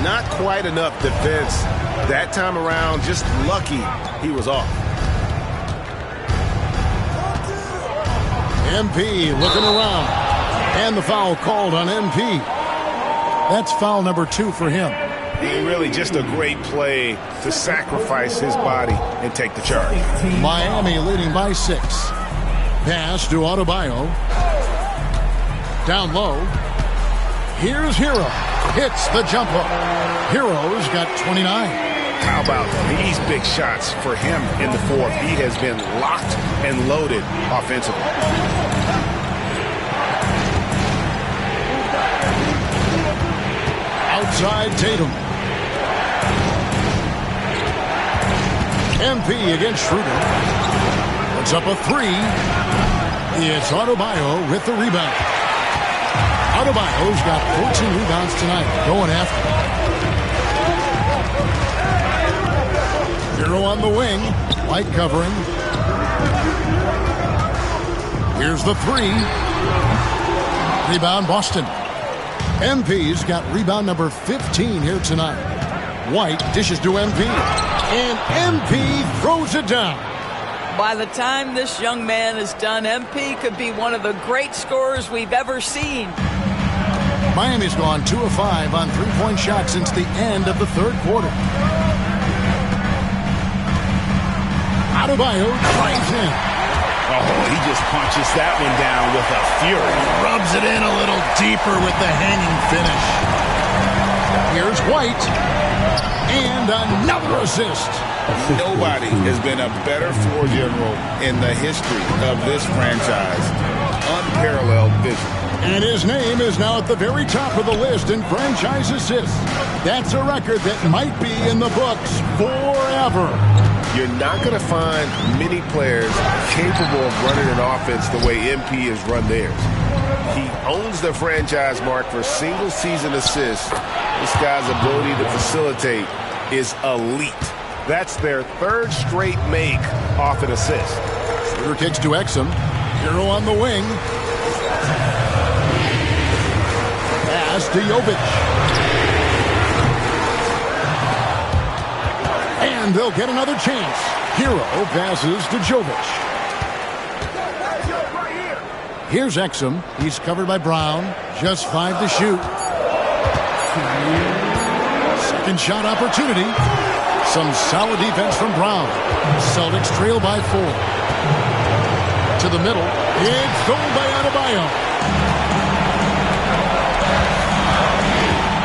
Not quite enough defense that time around. Just lucky he was off. MP looking around. And the foul called on MP. That's foul number 2 for him. Really just a great play to sacrifice his body and take the charge. Miami leading by 6. Pass to Adebayo. Down low. Here's Hero. Hits the jump hook. Hero's got 29. How about these big shots for him in the fourth? He has been locked and loaded offensively. Outside Tatum. MP against Schroeder. Puts up a 3. It's Adebayo with the rebound. Adebayo's got 14 rebounds tonight. Going after. Hero on the wing. White covering. Here's the 3. Rebound Boston. MP's got rebound number 15 here tonight. White dishes to MP. And MP throws it down. By the time this young man is done, MP could be one of the great scorers we've ever seen. Miami's gone 2 of 5 on 3-point shots since the end of the third quarter. Adebayo drives in. Oh, he just punches that one down with a fury. Rubs it in a little deeper with the hanging finish. Here's White. And another assist. Nobody has been a better floor general in the history of this franchise. Unparalleled vision. And his name is now at the very top of the list in franchise assists. That's a record that might be in the books forever. You're not going to find many players capable of running an offense the way MP has run theirs. He owns the franchise mark for single-season assists. This guy's ability to facilitate is elite. That's their 3rd straight make off an assist. Schroeder kicks to Exum. Hero on the wing. Pass to Jovic. And they'll get another chance. Hero passes to Jovic. Here's Exum. He's covered by Brown. Just 5 to shoot. Second shot opportunity. Some solid defense from Brown. Celtics trail by 4. To the middle. It's sold by Adebayo.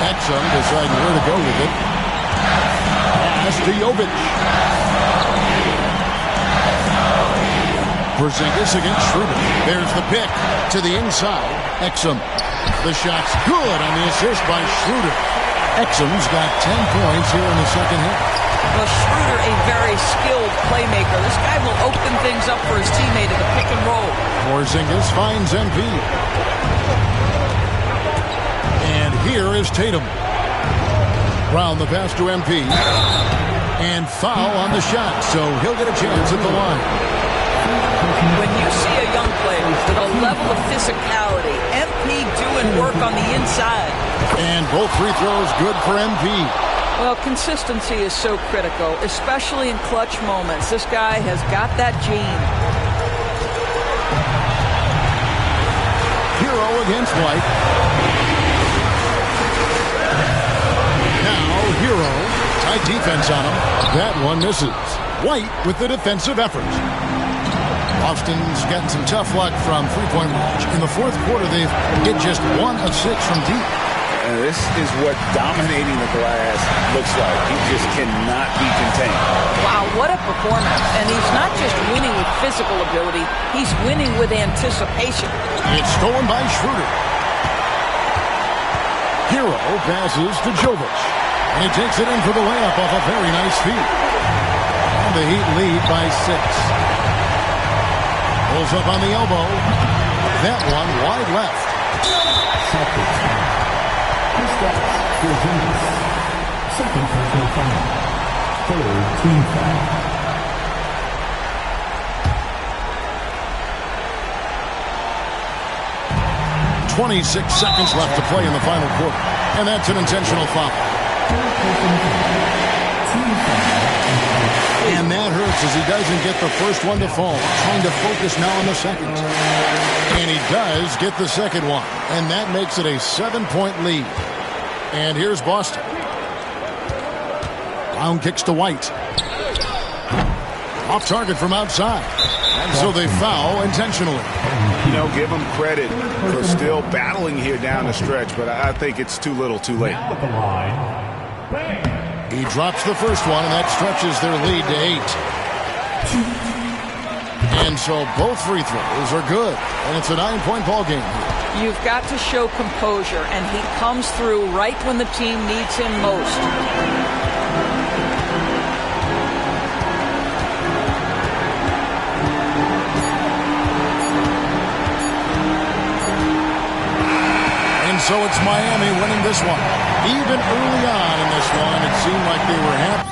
Exum deciding where to go with it. Pass to Jovic. Porzingis against Schroeder. There's the pick to the inside. Exum. The shot's good on the assist by Schroeder. Exum's got 10 points here in the second half. Well, Schroeder, a very skilled playmaker. This guy will open things up for his teammate in the pick and roll. Porzingis finds MP. And here is Tatum. Brown the pass to MP. And foul on the shot, so he'll get a chance at the line. When you see a young player with a level of physicality, MP doing work on the inside. And both free throws good for MP. Well, consistency is so critical, especially in clutch moments. This guy has got that gene. Hero against White. Now Hero, tight defense on him. That one misses. White with the defensive effort. Boston's gotten some tough luck from three-point range. In the fourth quarter, they've hit just 1 of 6 from deep. This is what dominating the glass looks like. He just cannot be contained. Wow, what a performance. And he's not just winning with physical ability, he's winning with anticipation. It's stolen by Schroeder. Hero passes to Jovic. And he takes it in for the layup off a very nice feed. And the Heat lead by 6. Pulls up on the elbow. That one wide left. Second personal foul. Third team foul. .26 seconds left to play in the final quarter. And that's an intentional foul. And that hurts as he doesn't get the first one to fall. Trying to focus now on the second. And he does get the second one. And that makes it a 7-point lead. And here's Boston. Brown kicks to White. Off target from outside. And so they foul intentionally. You know, give them credit for still battling here down the stretch, but I think it's too little too late. He drops the first one, and that stretches their lead to 8. And so both free throws are good. And it's a 9-point ball game here. You've got to show composure, and he comes through right when the team needs him most. And so it's Miami winning this one. Even early on in this one, it seemed like they were happy.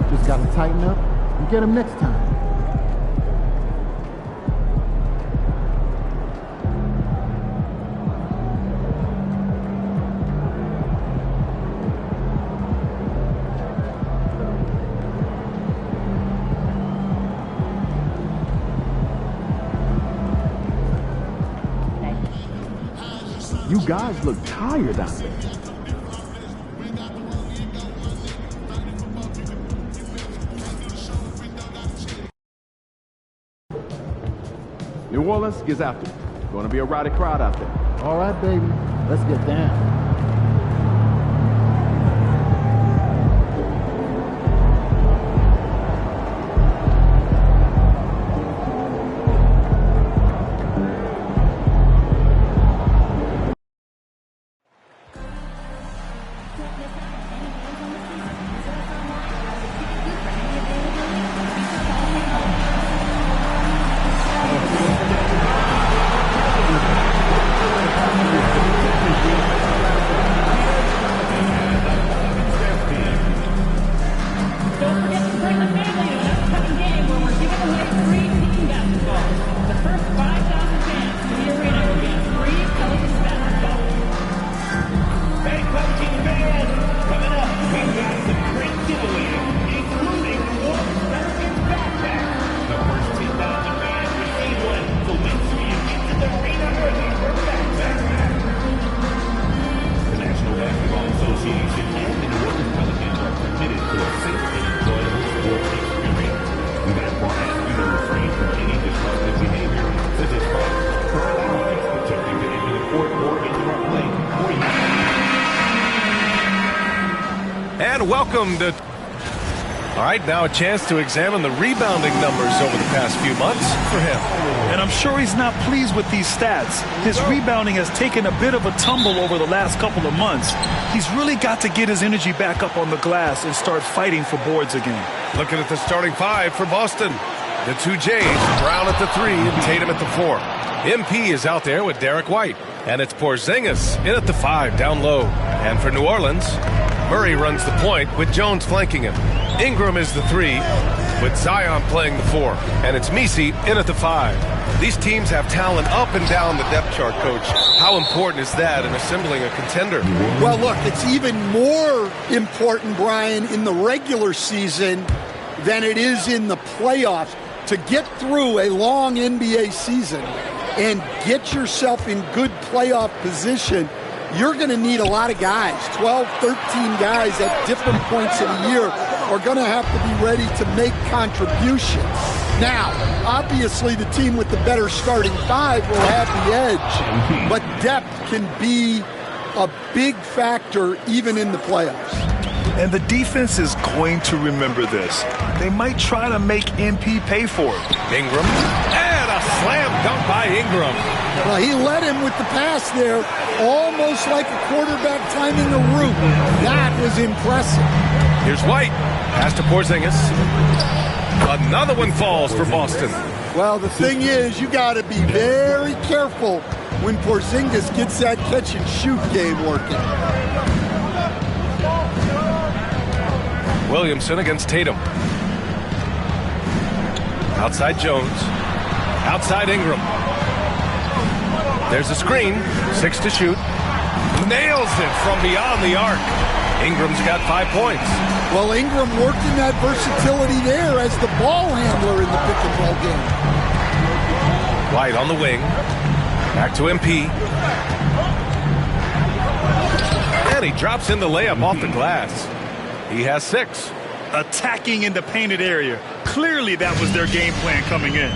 Just got to tighten up and get him next time. You guys look tired out there. New Orleans gets after it. Going to be a rowdy crowd out there. All right, baby. Let's get down. And welcome to... All right, now a chance to examine the rebounding numbers over the past few months for him. And I'm sure he's not pleased with these stats. His rebounding has taken a bit of a tumble over the last couple of months. He's really got to get his energy back up on the glass and start fighting for boards again. Looking at the starting five for Boston. The two J's, Brown at the 3 and Tatum at the 4. MP is out there with Derek White. And it's Porzingis in at the 5 down low. And for New Orleans, Murray runs the point with Jones flanking him. Ingram is the 3 with Zion playing the 4. And it's Messi in at the 5. These teams have talent up and down the depth chart, Coach. How important is that in assembling a contender? Well, look, it's even more important, Brian, in the regular season than it is in the playoffs. To get through a long NBA season and get yourself in good playoff position, you're going to need a lot of guys. 12, 13 guys at different points of the year are going to have to be ready to make contributions. Now, obviously, the team with the better starting 5 will have the edge, but depth can be a big factor even in the playoffs. And the defense is going to remember this. They might try to make MP pay for it. Ingram, and a slam dunk by Ingram. Well, he led him with the pass there, almost like a quarterback timing a route. That was impressive. Here's White. Pass to Porzingis. Another one falls for Boston. Well, the thing is, you got to be very careful when Porzingis gets that catch-and-shoot game working. Williamson against Tatum. Outside Jones. Outside Ingram. There's a screen. 6 to shoot. Nails it from beyond the arc. Ingram's got 5 points. Well, Ingram worked in that versatility there as the ball handler in the pick-and-roll game. White on the wing. Back to MP. And he drops in the layup off the glass. He has 6. Attacking in the painted area. Clearly that was their game plan coming in.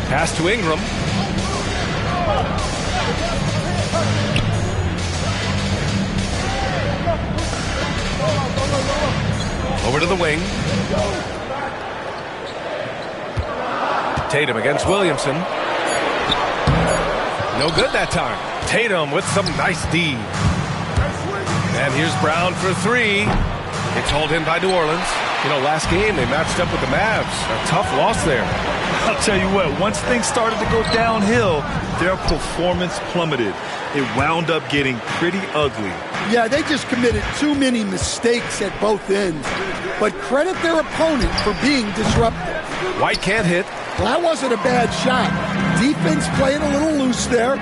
Pass to Ingram. Over to the wing. Tatum against Williamson. No good that time. Tatum with some nice D. And here's Brown for 3. It's hauled in by New Orleans. You know, last game they matched up with the Mavs. A tough loss there. I'll tell you what, once things started to go downhill, their performance plummeted. It wound up getting pretty ugly. Yeah, they just committed too many mistakes at both ends. But credit their opponent for being disruptive. White can't hit. Well, that wasn't a bad shot. Defense playing a little loose there.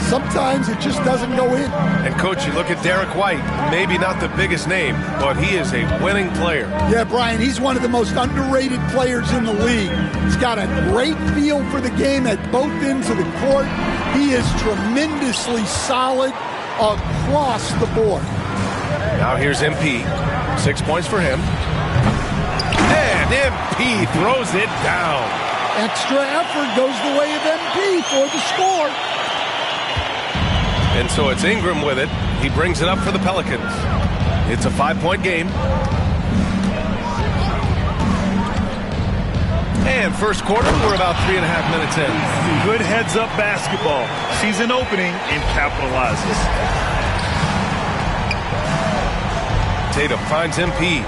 Sometimes it just doesn't go in. And, Coach, you look at Derek White, maybe not the biggest name, but he is a winning player. Yeah, Brian, he's one of the most underrated players in the league. He's got a great feel for the game at both ends of the court. He is tremendously solid across the board. Now here's MP. 6 points for him. And MP throws it down. Extra effort goes the way of MP for the score. And so it's Ingram with it. He brings it up for the Pelicans. It's a 5-point game. And first quarter, we're about 3.5 minutes in. Good heads-up basketball. Season opening and capitalizes. Tatum finds MP.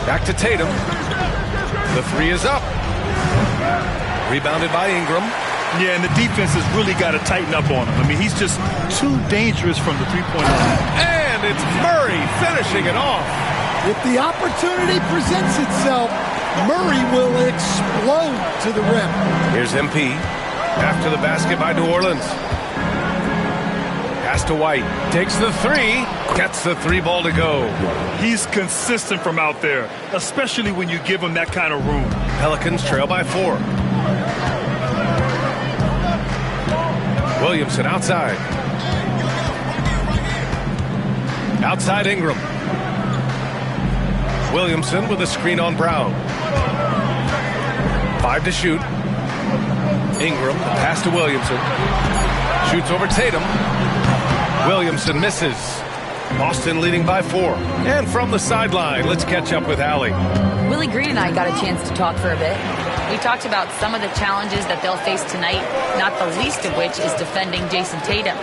Back to Tatum. The 3 is up. Rebounded by Ingram. Yeah, and the defense has really got to tighten up on him. I mean, he's just too dangerous from the three-point line. And it's Murray finishing it off. If the opportunity presents itself, Murray will explode to the rim. Here's MP. After the basket by New Orleans. Pass to White. Takes the 3. Gets the 3 ball to go. He's consistent from out there, especially when you give him that kind of room. Pelicans trail by 4. Williamson outside. Outside Ingram. Williamson with a screen on Brown. 5 to shoot. Ingram, the pass to Williamson. Shoots over Tatum. Williamson misses. Boston leading by 4. And from the sideline, let's catch up with Allie. Willie Green and I got a chance to talk for a bit. We talked about some of the challenges that they'll face tonight, not the least of which is defending Jason Tatum.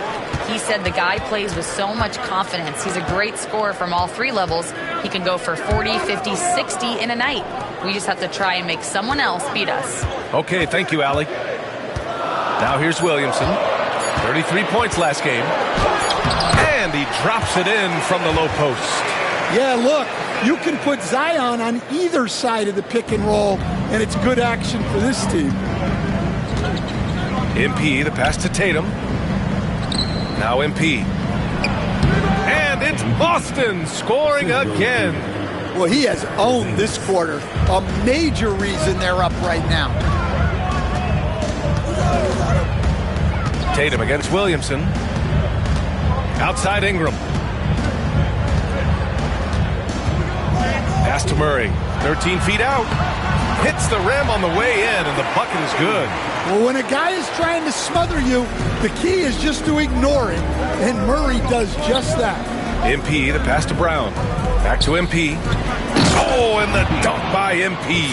He said the guy plays with so much confidence. He's a great scorer from all 3 levels. He can go for 40, 50, 60 in a night. We just have to try and make someone else beat us. Okay, thank you, Allie. Now here's Williamson. 33 points last game. And he drops it in from the low post. Yeah, look, you can put Zion on either side of the pick and roll, and it's good action for this team. MP, the pass to Tatum. Now MP. And it's Boston scoring again. Well, he has owned this quarter. A major reason they're up right now. Tatum against Williamson. Outside Ingram. Pass to Murray. 13 feet out. Hits the rim on the way in, and the bucket is good. Well, when a guy is trying to smother you, the key is just to ignore it, and Murray does just that. MP, the pass to Brown. Back to MP. Oh, and the dunk by MP.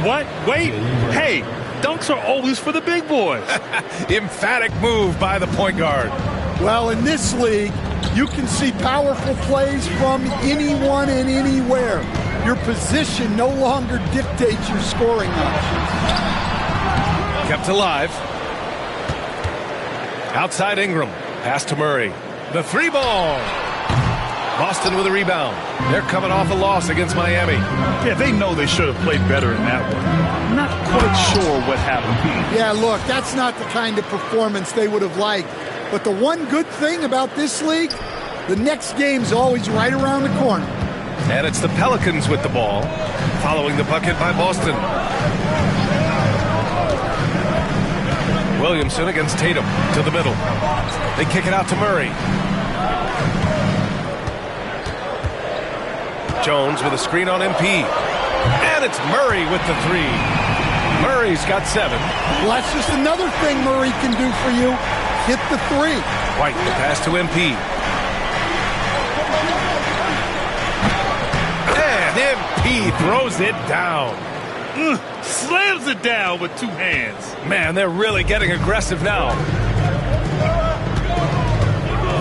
What? Wait. Hey, dunks are always for the big boys. Emphatic move by the point guard. Well, in this league, you can see powerful plays from anyone and anywhere. Your position no longer dictates your scoring options. Kept alive. Outside Ingram. Pass to Murray. The 3-ball. Boston with a rebound. They're coming off a loss against Miami. Yeah, they know they should have played better in that one. Not quite sure what happened. Yeah, look, that's not the kind of performance they would have liked. But the one good thing about this league, the next game's always right around the corner. And it's the Pelicans with the ball, following the bucket by Boston. Williamson against Tatum to the middle. They kick it out to Murray. Jones with a screen on MP. And it's Murray with the 3. Murray's got 7. Well, that's just another thing Murray can do for you. Hit the 3. White, the pass to MP. And MP throws it down. Slams it down with 2 hands. Man, they're really getting aggressive now.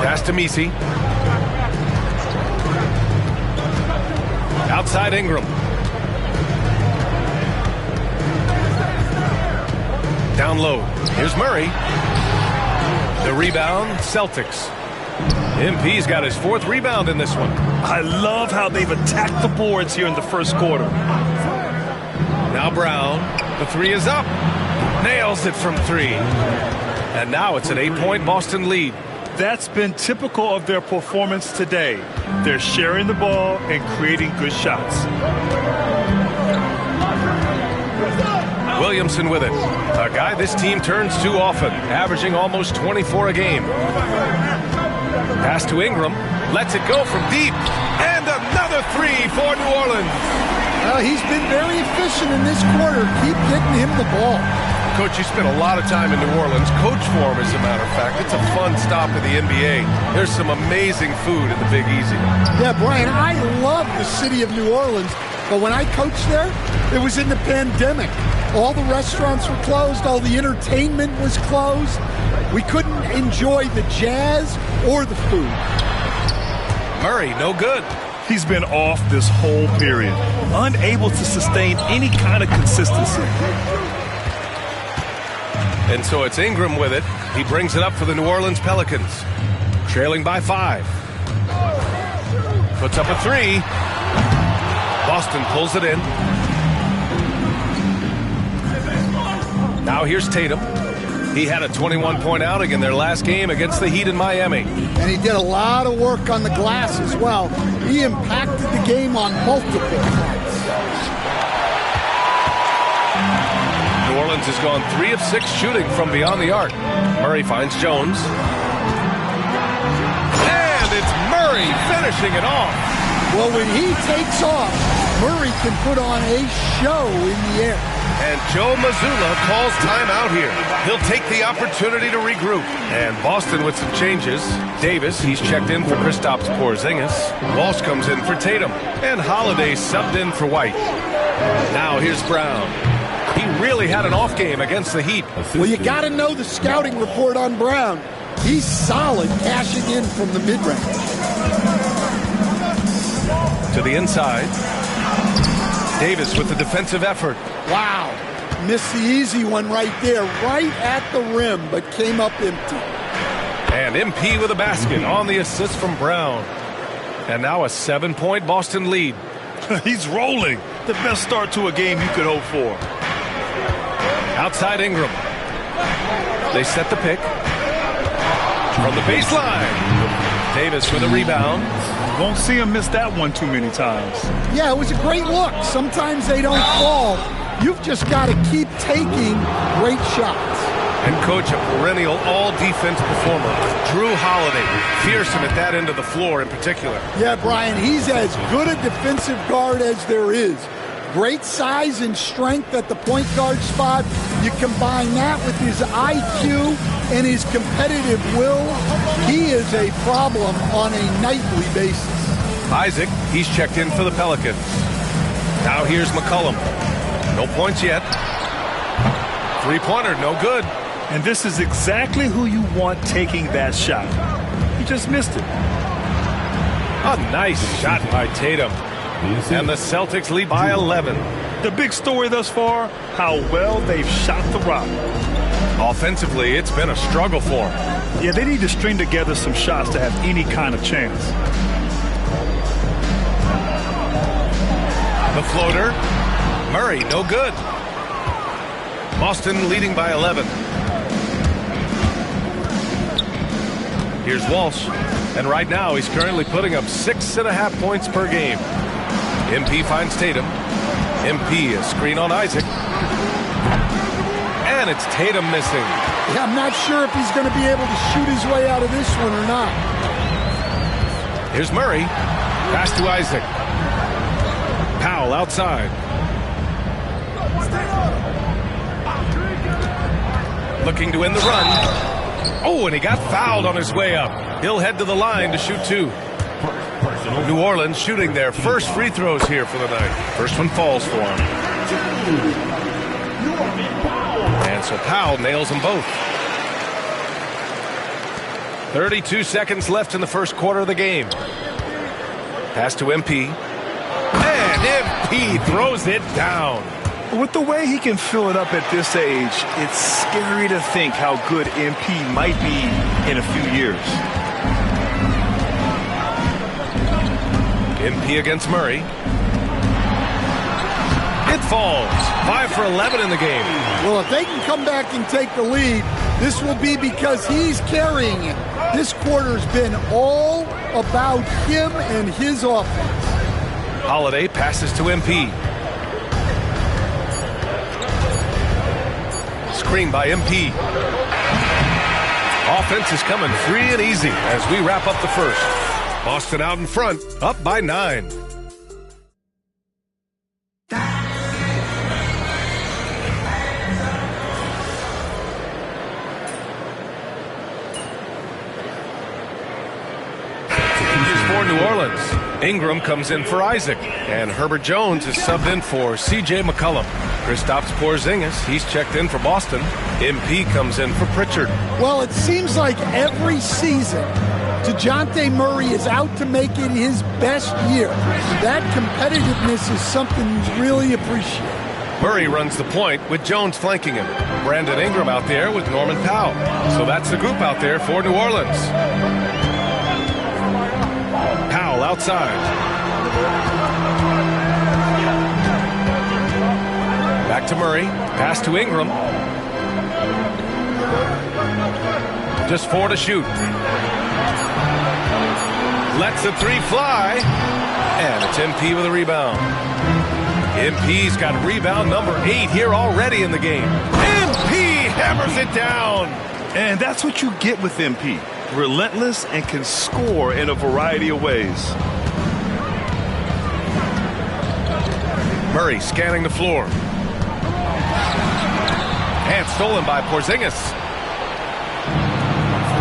Pass to Messi. Outside Ingram. Down low. Here's Murray. The rebound, Celtics. MP's got his 4th rebound in this one. I love how they've attacked the boards here in the first quarter. Now Brown. The 3 is up. Nails it from 3. And now it's an 8-point Boston lead. That's been typical of their performance today. They're sharing the ball and creating good shots. Williamson with it. A guy this team turns to often, averaging almost 24 a game. Pass to Ingram. Lets it go from deep. And another 3 for New Orleans. Well, he's been very efficient in this quarter. Keep getting him the ball. Coach, you spent a lot of time in New Orleans. Coach form, as a matter of fact. It's a fun stop in the NBA. There's some amazing food in the Big Easy. Yeah, Brian, I love the city of New Orleans. But when I coached there, it was in the pandemic. All the restaurants were closed. All the entertainment was closed. We couldn't enjoy the jazz or the food. Murray, no good. He's been off this whole period, unable to sustain any kind of consistency. And so it's Ingram with it. He brings it up for the New Orleans Pelicans. Trailing by 5. Puts up a 3. Boston pulls it in. Now here's Tatum. He had a 21-point outing in their last game against the Heat in Miami. And he did a lot of work on the glass as well. He impacted the game on multiple fronts. New Orleans has gone 3 of 6 shooting from beyond the arc. Murray finds Jones. And it's Murray finishing it off. Well, when he takes off, Murray can put on a show in the air. And Joe Mazzulla calls timeout here. He'll take the opportunity to regroup. And Boston with some changes. Davis, he's checked in for Kristaps Porzingis. Walsh comes in for Tatum. And Holiday subbed in for White. Now here's Brown. He really had an off game against the Heat. Well, you got to know the scouting report on Brown. He's solid cashing in from the mid-range. To the inside. Davis with the defensive effort. Wow. Missed the easy one right there, right at the rim, but came up empty. And MP with a basket on the assist from Brown. And now a 7-point Boston lead. He's rolling. The best start to a game you could hope for. Outside Ingram. They set the pick. From the baseline. Davis with a rebound. Won't see him miss that one too many times. Yeah, it was a great look. Sometimes they don't fall. You've just got to keep taking great shots. And coach, a perennial all-defense performer, Drew Holiday, fearsome at that end of the floor in particular. Yeah, Brian, he's as good a defensive guard as there is. Great size and strength at the point guard spot. You combine that with his IQ and his competitive will, he is a problem on a nightly basis. Isaac, he's checked in for the Pelicans. Now here's McCollum. No points yet. Three-pointer, no good. And this is exactly who you want taking that shot. He just missed it. A nice shot by Tatum. And the Celtics lead by 11. The big story thus far, how well they've shot the rock. Offensively, it's been a struggle for them. Yeah, they need to string together some shots to have any kind of chance. The floater. Murray, no good. Boston leading by 11. Here's Walsh. And right now, he's currently putting up 6.5 points per game. MP finds Tatum. MP, a screen on Isaac. And it's Tatum missing. Yeah, I'm not sure if he's going to be able to shoot his way out of this one or not. Here's Murray. Pass to Isaac. Powell outside. Looking to end the run. Oh, and he got fouled on his way up. He'll head to the line to shoot two. New Orleans shooting their first free throws here for the night. First one falls for him. And so Powell nails them both. 32 seconds left in the first quarter of the game. Pass to MP. And MP throws it down. With the way he can fill it up at this age, it's scary to think how good MP might be in a few years. MP against Murray. It falls. 5 for 11 in the game. Well, if they can come back and take the lead, this will be because he's carrying it. This quarter's been all about him and his offense. Holiday passes to MP. Screen by MP. Offense is coming free and easy as we wrap up the first. Boston out in front, up by 9. For New Orleans, Ingram comes in for Isaac, and Herbert Jones is subbed in for C.J. McCollum. Kristaps Porzingis, he's checked in for Boston. MP comes in for Pritchard. Well, it seems like every season, DeJounte Murray is out to make it his best year. That competitiveness is something he's really appreciated. Murray runs the point with Jones flanking him. Brandon Ingram out there with Norman Powell. So that's the group out there for New Orleans. Powell outside. Back to Murray. Pass to Ingram. Just 4 to shoot. Lets the three fly. And it's MP with a rebound. MP's got rebound number 8 here already in the game. MP hammers it down. And that's what you get with MP. Relentless and can score in a variety of ways. Murray scanning the floor. And stolen by Porzingis.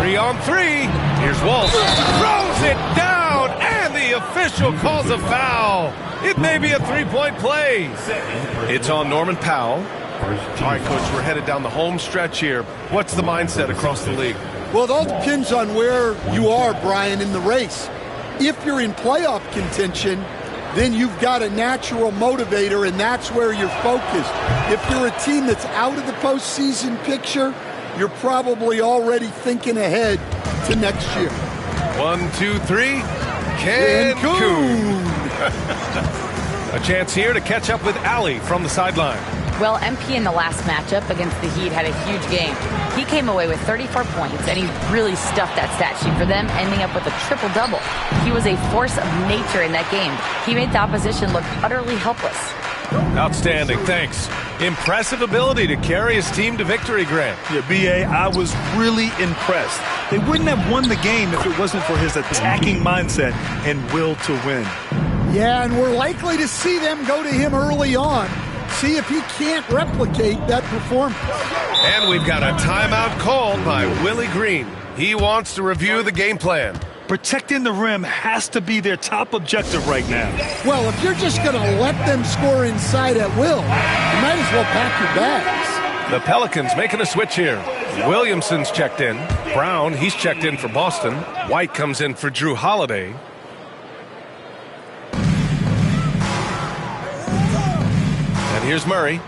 3-on-3. Here's Walsh. Throws it down, and the official calls a foul. It may be a three-point play. It's on Norman Powell. All right, Coach, we're headed down the home stretch here. What's the mindset across the league? Well, it all depends on where you are, Brian, in the race. If you're in playoff contention, then you've got a natural motivator, and that's where you're focused. If you're a team that's out of the postseason picture, you're probably already thinking ahead to next year. 1, 2, 3. Cancun. A chance here to catch up with Allie from the sideline. Well, MP in the last matchup against the Heat had a huge game. He came away with 34 points, and he really stuffed that stat sheet for them, ending up with a triple-double. He was a force of nature in that game. He made the opposition look utterly helpless. Outstanding, thanks. Impressive ability to carry his team to victory, Grant. Yeah, B.A., I was really impressed. They wouldn't have won the game if it wasn't for his attacking mindset and will to win. Yeah, and we're likely to see them go to him early on. See if he can't replicate that performance. And we've got a timeout called by Willie Green. He wants to review the game plan. Protecting the rim has to be their top objective right now. Well, if you're just going to let them score inside at will, you might as well pack your bags. The Pelicans making a switch here. Williamson's checked in. Brown, he's checked in for Boston. White comes in for Drew Holiday. And here's Murray.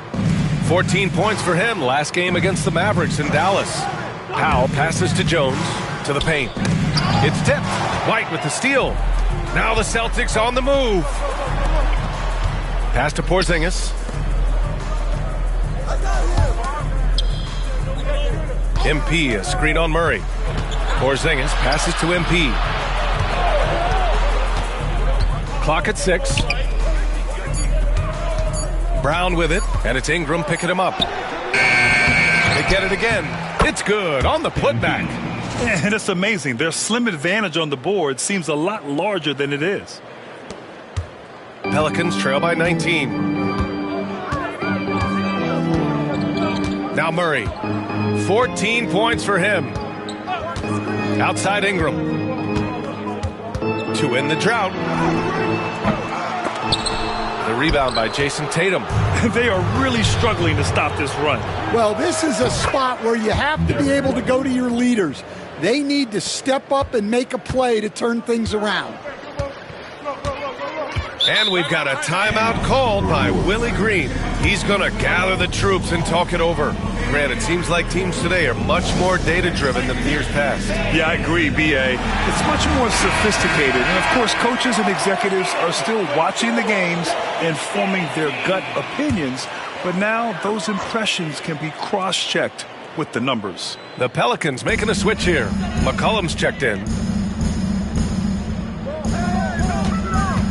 14 points for him last game against the Mavericks in Dallas. Powell passes to Jones to the paint. It's tipped. White with the steal. Now the Celtics on the move. Pass to Porzingis. MP, a screen on Murray. Porzingis passes to MP. Clock at 6. Brown with it, and it's Ingram picking him up. They get it again. It's good on the putback. And it's amazing. Their slim advantage on the board seems a lot larger than it is. Pelicans trail by 19. Now Murray. 14 points for him. Outside Ingram. To end the drought. The rebound by Jason Tatum. They are really struggling to stop this run. Well, this is a spot where you have to be able to go to your leaders. They need to step up and make a play to turn things around. And we've got a timeout called by Willie Green. He's going to gather the troops and talk it over. Grant, it seems like teams today are much more data-driven than years past. Yeah, I agree, B.A. It's much more sophisticated. And, of course, coaches and executives are still watching the games and forming their gut opinions. But now those impressions can be cross-checked with the numbers. The Pelicans making a switch here. McCollum's checked in.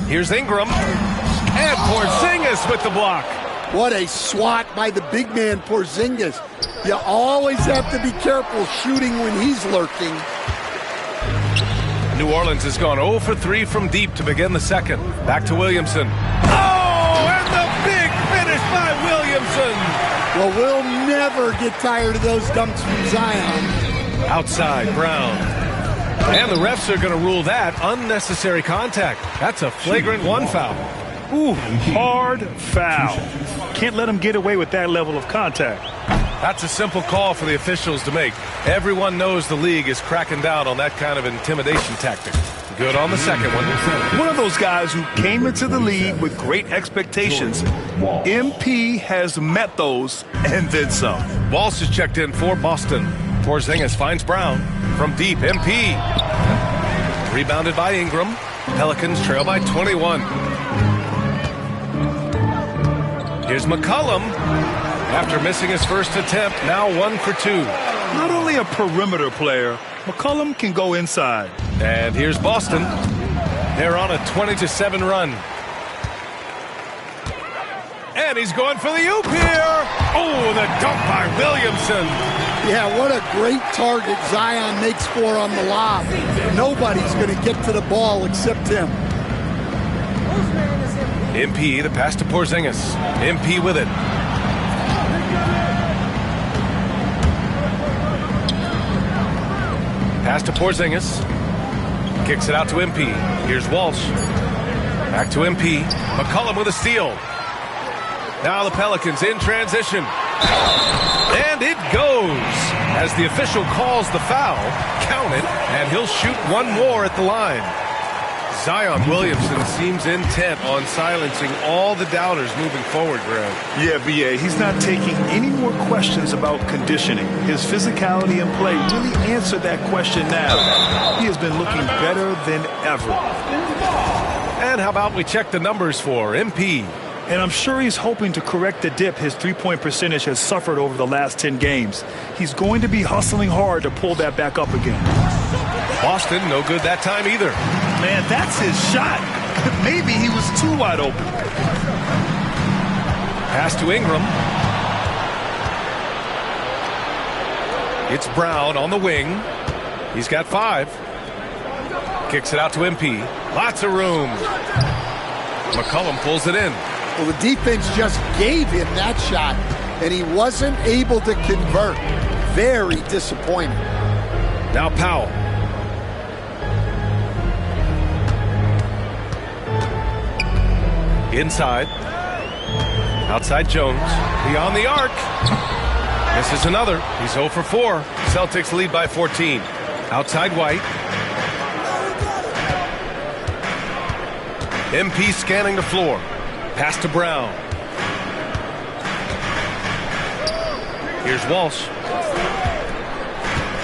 Here's Ingram. And Porzingis with the block. What a swat by the big man Porzingis. You always have to be careful shooting when he's lurking. New Orleans has gone 0 for 3 from deep to begin the second. Back to Williamson. Oh, and the big finish by Williamson. Well, we'll never get tired of those dunks from Zion. Outside, Brown. And the refs are going to rule that unnecessary contact. That's a flagrant 1 foul. Ooh, hard foul. Can't let him get away with that level of contact. That's a simple call for the officials to make. Everyone knows the league is cracking down on that kind of intimidation tactic. Good on the second one. One of those guys who came into the league with great expectations. MP has met those and then some. Walsh is checked in for Boston. Porzingis finds Brown from deep. MP. Rebounded by Ingram. Pelicans trail by 21. Here's McCollum. After missing his first attempt, now 1 for 2. Not only a perimeter player, McCollum can go inside. And here's Boston. They're on a 20-7 run. And he's going for the oop here. Oh, the dunk by Williamson. Yeah, what a great target Zion makes for on the lob. Nobody's going to get to the ball except him. MP, the pass to Porzingis. MP with it. Pass to Porzingis. Kicks it out to MP. Here's Walsh. Back to MP. McCollum with a steal. Now the Pelicans in transition. And it goes. As the official calls the foul, count it, and he'll shoot one more at the line. Zion Williamson seems intent on silencing all the doubters moving forward, Greg. Yeah, BA, he's not taking any more questions about conditioning. His physicality and play really answered that question now. He has been looking better than ever. And how about we check the numbers for MP? And I'm sure he's hoping to correct the dip his three-point percentage has suffered over the last 10 games. He's going to be hustling hard to pull that back up again. Boston, no good that time either. Man, that's his shot. Maybe he was too wide open. Pass to Ingram. It's Brown on the wing. He's got 5. Kicks it out to MP. Lots of room. McCollum pulls it in. Well, the defense just gave him that shot, and he wasn't able to convert. Very disappointing. Now Powell. Inside. Outside Jones. Beyond the arc. This is another. He's 0 for 4. Celtics lead by 14. Outside White. MP scanning the floor. Pass to Brown. Here's Walsh.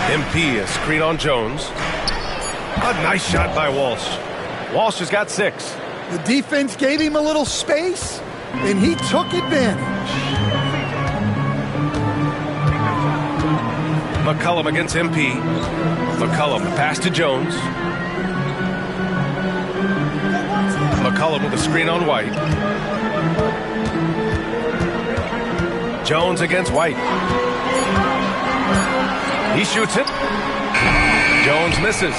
MP, a screen on Jones. A nice shot by Walsh. Walsh has got 6. The defense gave him a little space, and he took advantage. McCollum against MP. McCollum, pass to Jones. McCollum with a screen on White. Jones against White. He shoots it. Jones misses.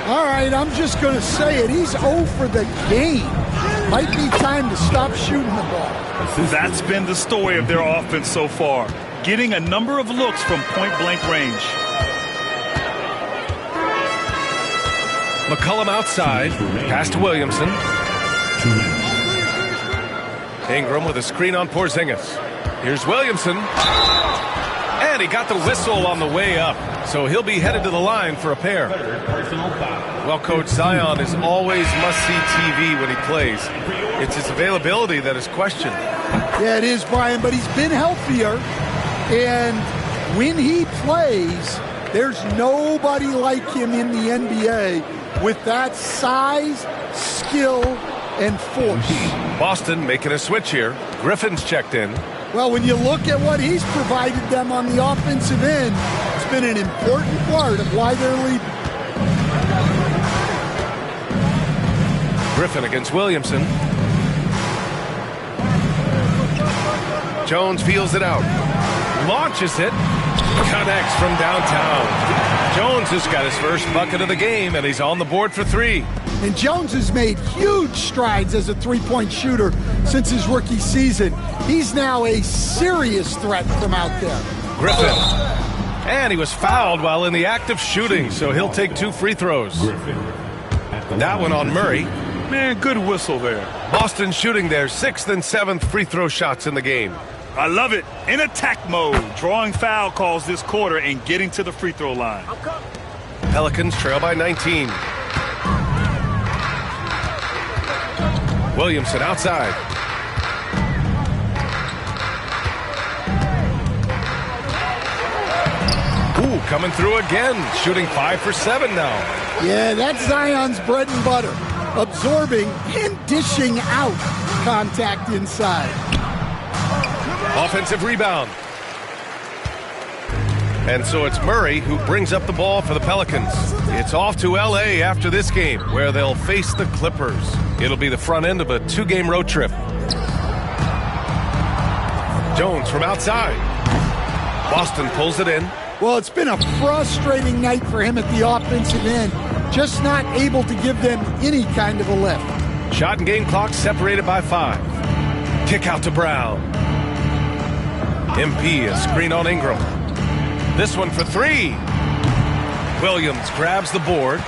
All right, I'm just going to say it. He's 0 for the game. Might be time to stop shooting the ball. That's been the story of their offense so far. Getting a number of looks from point-blank range. McCollum outside. Pass to Williamson. Ingram with a screen on Porzingis. Here's Williamson. And he got the whistle on the way up. So he'll be headed to the line for a pair. Well, Coach, Zion is always must-see TV when he plays. It's his availability that is questioned. Yeah, it is, Brian, but he's been healthier. And when he plays, there's nobody like him in the NBA with that size, skill, and force. Boston making a switch here. Griffin's checked in. Well, when you look at what he's provided them on the offensive end, it's been an important part of why they're leading. Griffin against Williamson. Jones feels it out. Launches it. Connects from downtown. Jones has got his first bucket of the game, and he's on the board for 3. And Jones has made huge strides as a three-point shooter since his rookie season. He's now a serious threat from out there. Griffin. And he was fouled while in the act of shooting, so he'll take 2 free throws. That one on Murray. Man, good whistle there. Boston shooting their 6th and 7th free throw shots in the game. I love it. In attack mode, drawing foul calls this quarter and getting to the free throw line. Pelicans trail by 19. Williamson outside. Ooh, coming through again. Shooting 5 for 7 now. Yeah, that's Zion's bread and butter. Absorbing and dishing out contact inside. Offensive rebound. And so it's Murray who brings up the ball for the Pelicans. It's off to L.A. after this game, where they'll face the Clippers. It'll be the front end of a 2-game road trip. Jones from outside. Boston pulls it in. Well, it's been a frustrating night for him at the offensive end. Just not able to give them any kind of a lift. Shot and game clock separated by 5. Kick out to Brown. MP, a screen on Ingram. This one for 3. Williams grabs the board.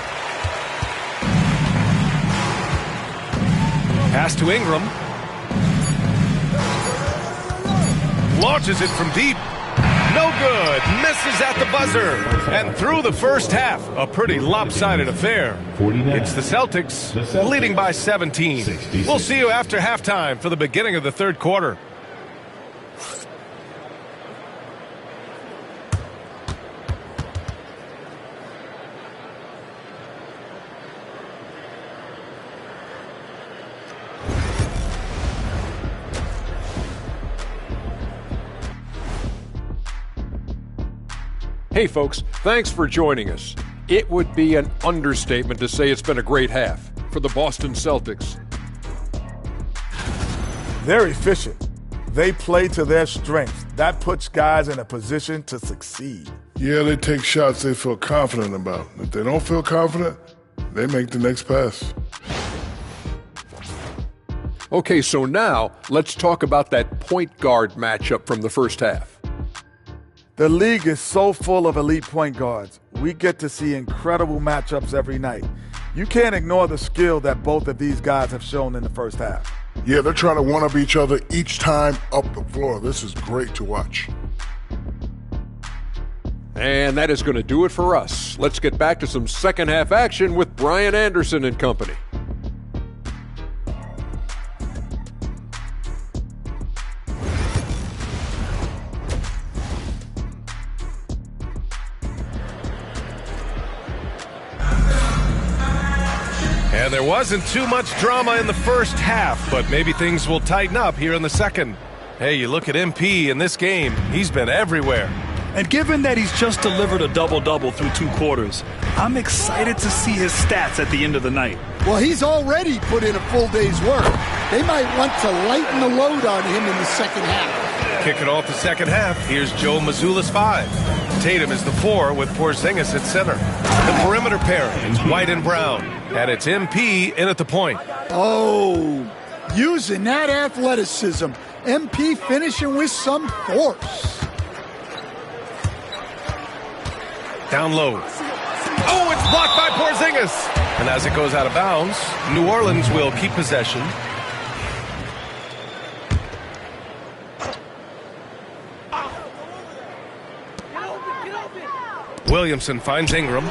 Pass to Ingram. Launches it from deep. No good. Misses at the buzzer. And through the first half, a pretty lopsided affair. It's the Celtics leading by 17. We'll see you after halftime for the beginning of the third quarter. Hey folks, thanks for joining us. It would be an understatement to say it's been a great half for the Boston Celtics. They're efficient. They play to their strengths. That puts guys in a position to succeed. Yeah, they take shots they feel confident about. If they don't feel confident, they make the next pass. Okay, so now let's talk about that point guard matchup from the first half. The league is so full of elite point guards. We get to see incredible matchups every night. You can't ignore the skill that both of these guys have shown in the first half. Yeah, they're trying to one-up each other each time up the floor. This is great to watch. And that is going to do it for us. Let's get back to some second half action with Brian Anderson and company. And there wasn't too much drama in the first half, but maybe things will tighten up here in the second. Hey, you look at MP in this game, he's been everywhere. And given that he's just delivered a double-double through 2 quarters, I'm excited to see his stats at the end of the night. Well, he's already put in a full day's work. They might want to lighten the load on him in the second half. Kicking off the second half, here's Joe Mazzulla's 5. Tatum is the 4 with Porzingis at center. The perimeter pairing is White and Brown. And it's MP in at the point. Oh, using that athleticism. MP finishing with some force. Down low. Oh, it's blocked by Porzingis. And as it goes out of bounds, New Orleans will keep possession. Williamson finds Ingram.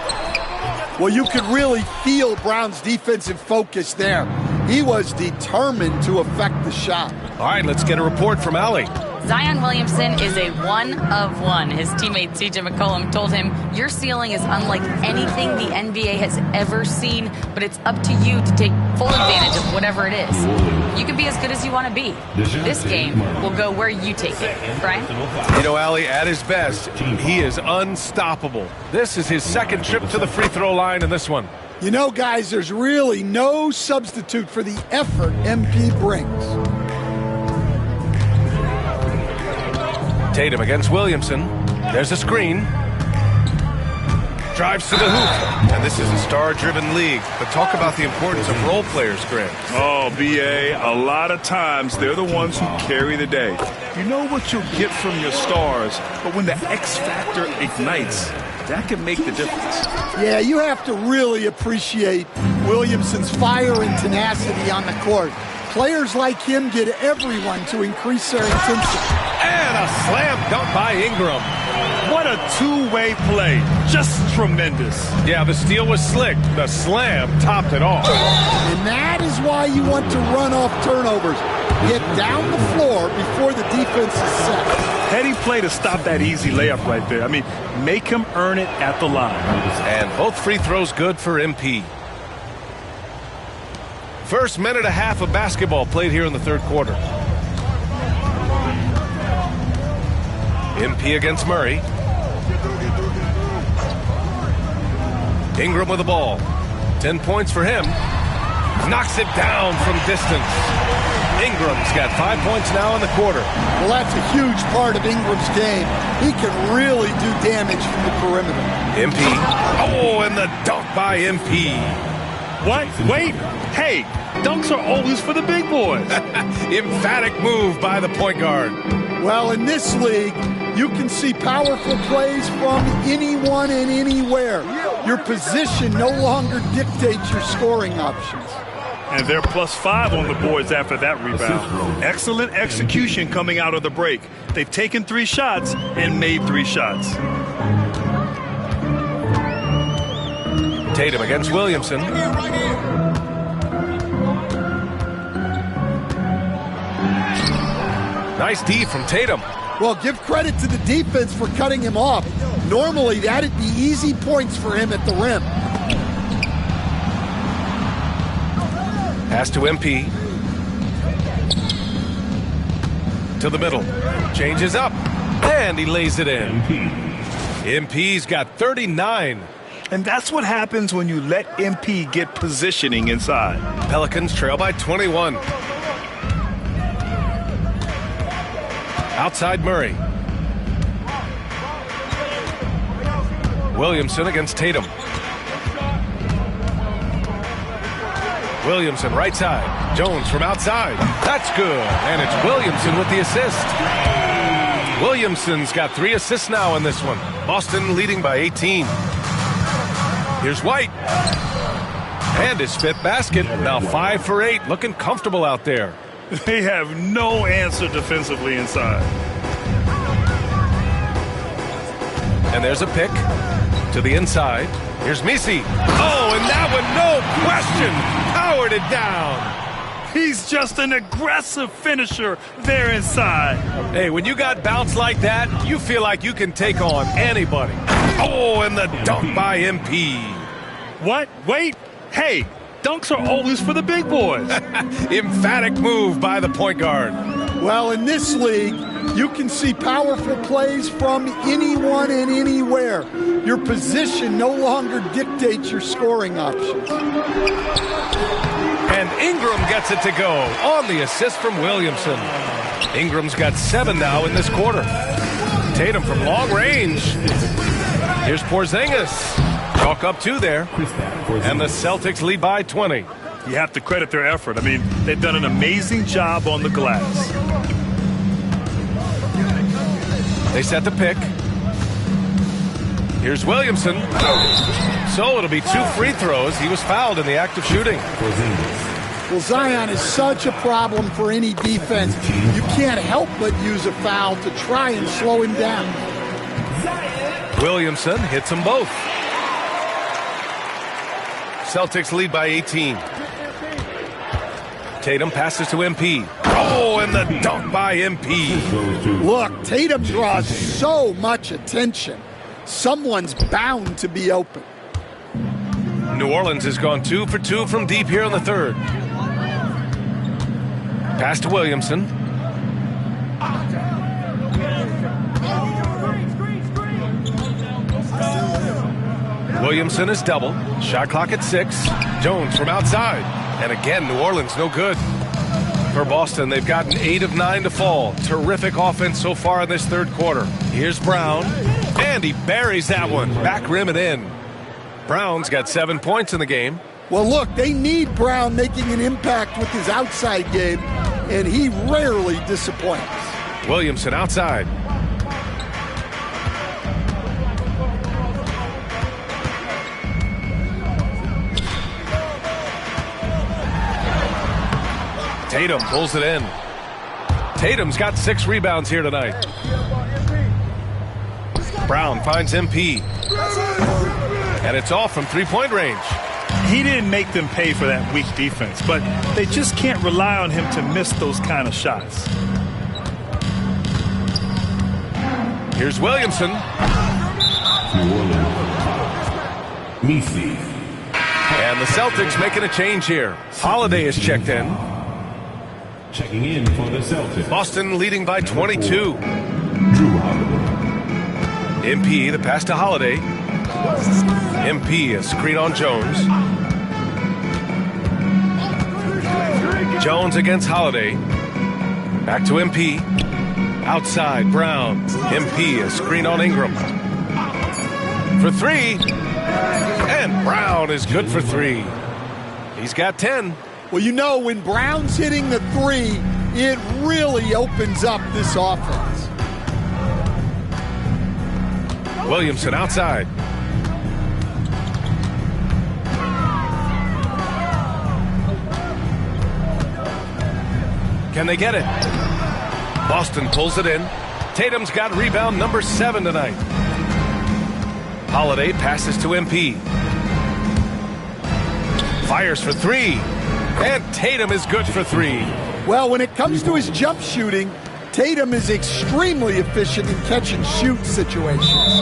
Well, you could really feel Brown's defensive focus there. He was determined to affect the shot. All right, let's get a report from Allie. Zion Williamson is a 1 of 1. His teammate CJ McCollum told him, your ceiling is unlike anything the NBA has ever seen, but it's up to you to take full advantage of whatever it is. You can be as good as you want to be. This game will go where you take it. Brian? You know, Allie, at his best, he is unstoppable. This is his second trip to the free throw line in this one. You know, guys, there's really no substitute for the effort MP brings. Tatum against Williamson. There's a screen. Drives to the hoop. And this is a star-driven league. But talk about the importance of role players, Greg. Oh, BA, a lot of times they're the ones who carry the day. You know what you'll get from your stars, but when the X factor ignites, that can make the difference. Yeah, you have to really appreciate Williamson's fire and tenacity on the court. Players like him get everyone to increase their intensity. And a slam dunk by Ingram. What a two-way play. Just tremendous. Yeah, the steal was slick. The slam topped it off. And that is why you want to run off turnovers. Get down the floor before the defense is set. Heady play to stop that easy layup right there. I mean, make him earn it at the line. And both free throws good for MP. First minute and a half of basketball played here in the third quarter. MP against Murray. Ingram with the ball. 10 points for him. Knocks it down from distance. Ingram's got 5 points now in the quarter. Well, that's a huge part of Ingram's game. He can really do damage from the perimeter. MP. Oh, and the dunk by MP. What? Wait. Hey, dunks are always for the big boys. Emphatic move by the point guard. Well, in this league, you can see powerful plays from anyone and anywhere. Your position no longer dictates your scoring options. And they're +5 on the boards after that rebound. Excellent execution coming out of the break. They've taken 3 shots and made 3 shots. Tatum against Williamson. Nice D from Tatum. Well, give credit to the defense for cutting him off. Normally, that'd be easy points for him at the rim. Pass to MP. To the middle. Changes up. And he lays it in. MP's got 39. And that's what happens when you let MP get positioning inside. Pelicans trail by 21. Outside Murray. Williamson against Tatum. Williamson right side. Jones from outside. That's good. And it's Williamson with the assist. Williamson's got 3 assists now in this one. Boston leading by 18. Here's White. And his 5th basket. Now 5 for 8. Looking comfortable out there. They have no answer defensively inside. And there's a pick to the inside. Here's Misi. Oh, and that one, no question, powered it down. He's just an aggressive finisher there inside. Hey, when you got bounce like that, you feel like you can take on anybody. Oh, and the dunk by MP. What? Wait. Hey, dunks are always for the big boys. Emphatic move by the point guard. Well, in this league, you can see powerful plays from anyone and anywhere. Your position no longer dictates your scoring options. And Ingram gets it to go on the assist from Williamson. Ingram's got 7 now in this quarter. Tatum from long range. Here's Porzingis. Chalk up 2 there. And the Celtics lead by 20. You have to credit their effort. I mean, they've done an amazing job on the glass. They set the pick. Here's Williamson. So it'll be 2 free throws. He was fouled in the act of shooting. Well, Zion is such a problem for any defense. You can't help but use a foul to try and slow him down. Williamson hits them both. Celtics lead by 18. Tatum passes to MP. Oh, and the dunk by MP. Look, Tatum draws so much attention. Someone's bound to be open. New Orleans has gone 2 for 2 from deep here in the 3rd. Pass to Williamson. Williamson is double. Shot clock at 6. Jones from outside. And again, New Orleans no good. For Boston, they've gotten 8 of 9 to fall. Terrific offense so far in this 3rd quarter. Here's Brown. And he buries that one. Back rim and in. Brown's got 7 points in the game. Well, look, they need Brown making an impact with his outside game, and he rarely disappoints. Williamson outside. Tatum pulls it in. Tatum's got 6 rebounds here tonight. Brown finds MP. And it's off from 3-point range. He didn't make them pay for that weak defense, but they just can't rely on him to miss those kind of shots. Here's Williamson. Misi. And the Celtics making a change here. Holiday is checked in. Checking in for the Celtics. Boston leading by 22. Drew Holiday. MP, the pass to Holiday. MP, a screen on Jones. Jones against Holiday. Back to MP. Outside, Brown. MP, a screen on Ingram. For 3. And Brown is good for 3. He's got 10. Well, you know, when Brown's hitting the 3, it really opens up this offense. Williamson outside. Can they get it? Boston pulls it in. Tatum's got rebound number 7 tonight. Holiday passes to MP. Fires for 3. And Tatum is good for 3. Well, when it comes to his jump shooting, Tatum is extremely efficient in catch-and-shoot situations.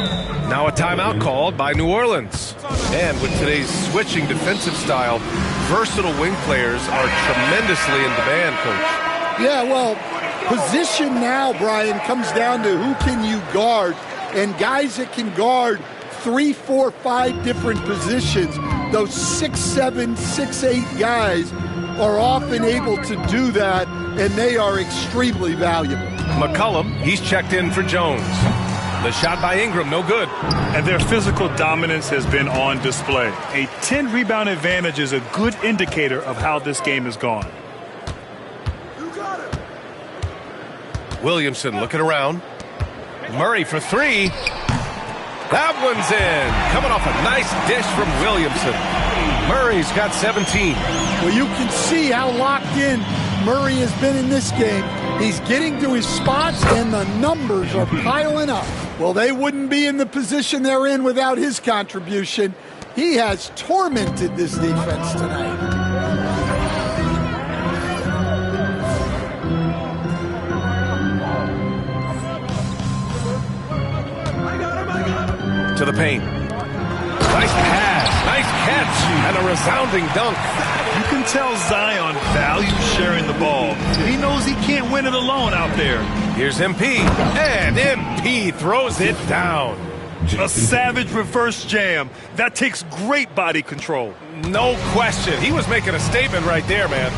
Now a timeout called by New Orleans. And with today's switching defensive style, versatile wing players are tremendously in demand, Coach. Yeah, well, position now, Brian, comes down to who can you guard. And guys that can guard 3, 4, 5 different positions, those 6'7", 6'8" guys are often able to do that, and they are extremely valuable. McCollum, he's checked in for Jones. The shot by Ingram, no good. And their physical dominance has been on display. A 10-rebound advantage is a good indicator of how this game has gone. Williamson looking around. Murray for 3. That one's in. Coming off a nice dish from Williamson. Murray's got 17. Well, you can see how locked in Murray has been in this game. He's getting to his spots, and the numbers are piling up. Well, they wouldn't be in the position they're in without his contribution. He has tormented this defense tonight. To the paint. Nice pass, nice catch, and a resounding dunk. You can tell Zion values sharing the ball. He knows he can't win it alone out there. Here's MP, and MP throws it down. A savage reverse jam. That takes great body control. No question. He was making a statement right there, man.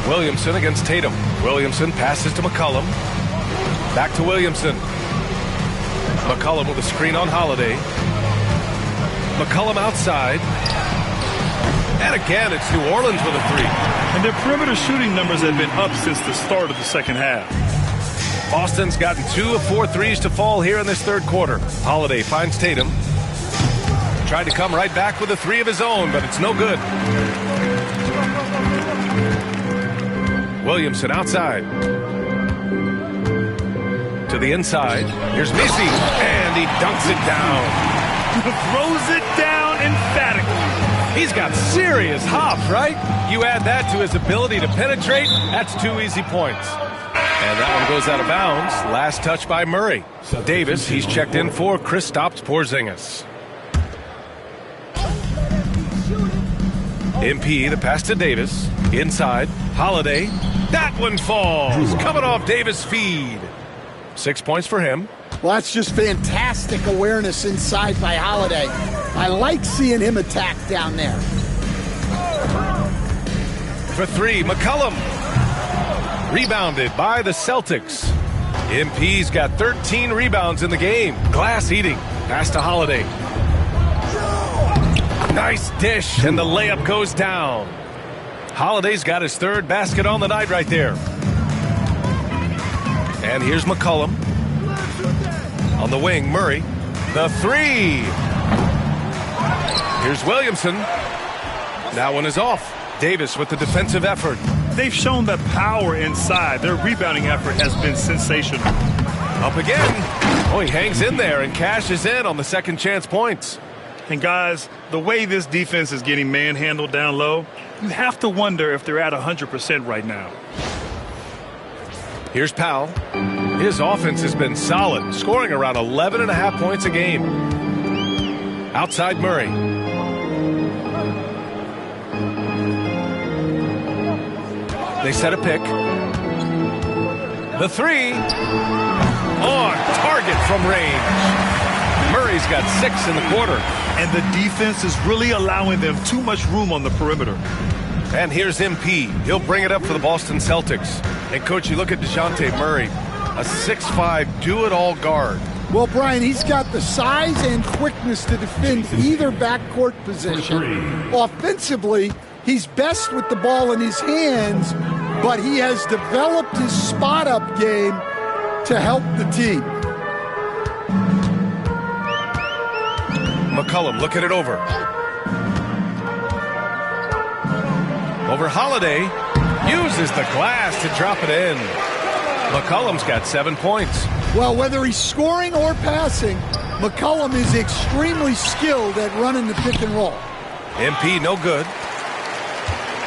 Williamson against Tatum. Williamson passes to McCollum. Back to Williamson. McCollum with a screen on Holiday. McCollum outside. And again, it's New Orleans with a 3. And their perimeter shooting numbers have been up since the start of the second half. Boston's gotten 2 of 4 threes to fall here in this third quarter. Holiday finds Tatum. Tried to come right back with a 3 of his own, but it's no good. Williamson outside. To the inside. Here's Missy, and he dunks it down. Throws it down emphatically. He's got serious hop, right? You add that to his ability to penetrate, that's 2 easy points. And that one goes out of bounds. Last touch by Murray. Davis, he's checked in for Kristaps Porzingis. MP, the pass to Davis. Inside, Holiday. That one falls. Coming off Davis' feed. 6 points for him. Well, that's just fantastic awareness inside by Holiday. I like seeing him attack down there. For 3, McCollum. Rebounded by the Celtics. MP's got 13 rebounds in the game. Glass eating. Pass to Holiday. Nice dish, and the layup goes down. Holiday's got his 3rd basket on the night right there. And here's McCollum. On the wing, Murray. The 3. Here's Williamson. That one is off. Davis with the defensive effort. They've shown the power inside. Their rebounding effort has been sensational. Up again. Oh, he hangs in there and cashes in on the second chance points. And guys, the way this defense is getting manhandled down low, you have to wonder if they're at 100% right now. Here's Powell. His offense has been solid, scoring around 11.5 points a game. Outside Murray. They set a pick. The 3. On target from range. Murray's got 6 in the quarter. And the defense is really allowing them too much room on the perimeter. And here's MP. He'll bring it up for the Boston Celtics. And, Coach, you look at DeJounte Murray, a 6'5", do-it-all guard. Well, Brian, he's got the size and quickness to defend either backcourt position. Offensively, he's best with the ball in his hands, but he has developed his spot-up game to help the team. McCollum looking it over. over Holiday. Uses the glass to drop it in. McCollum's got 7 points. Well, whether he's scoring or passing, McCollum is extremely skilled at running the pick and roll. MP no good.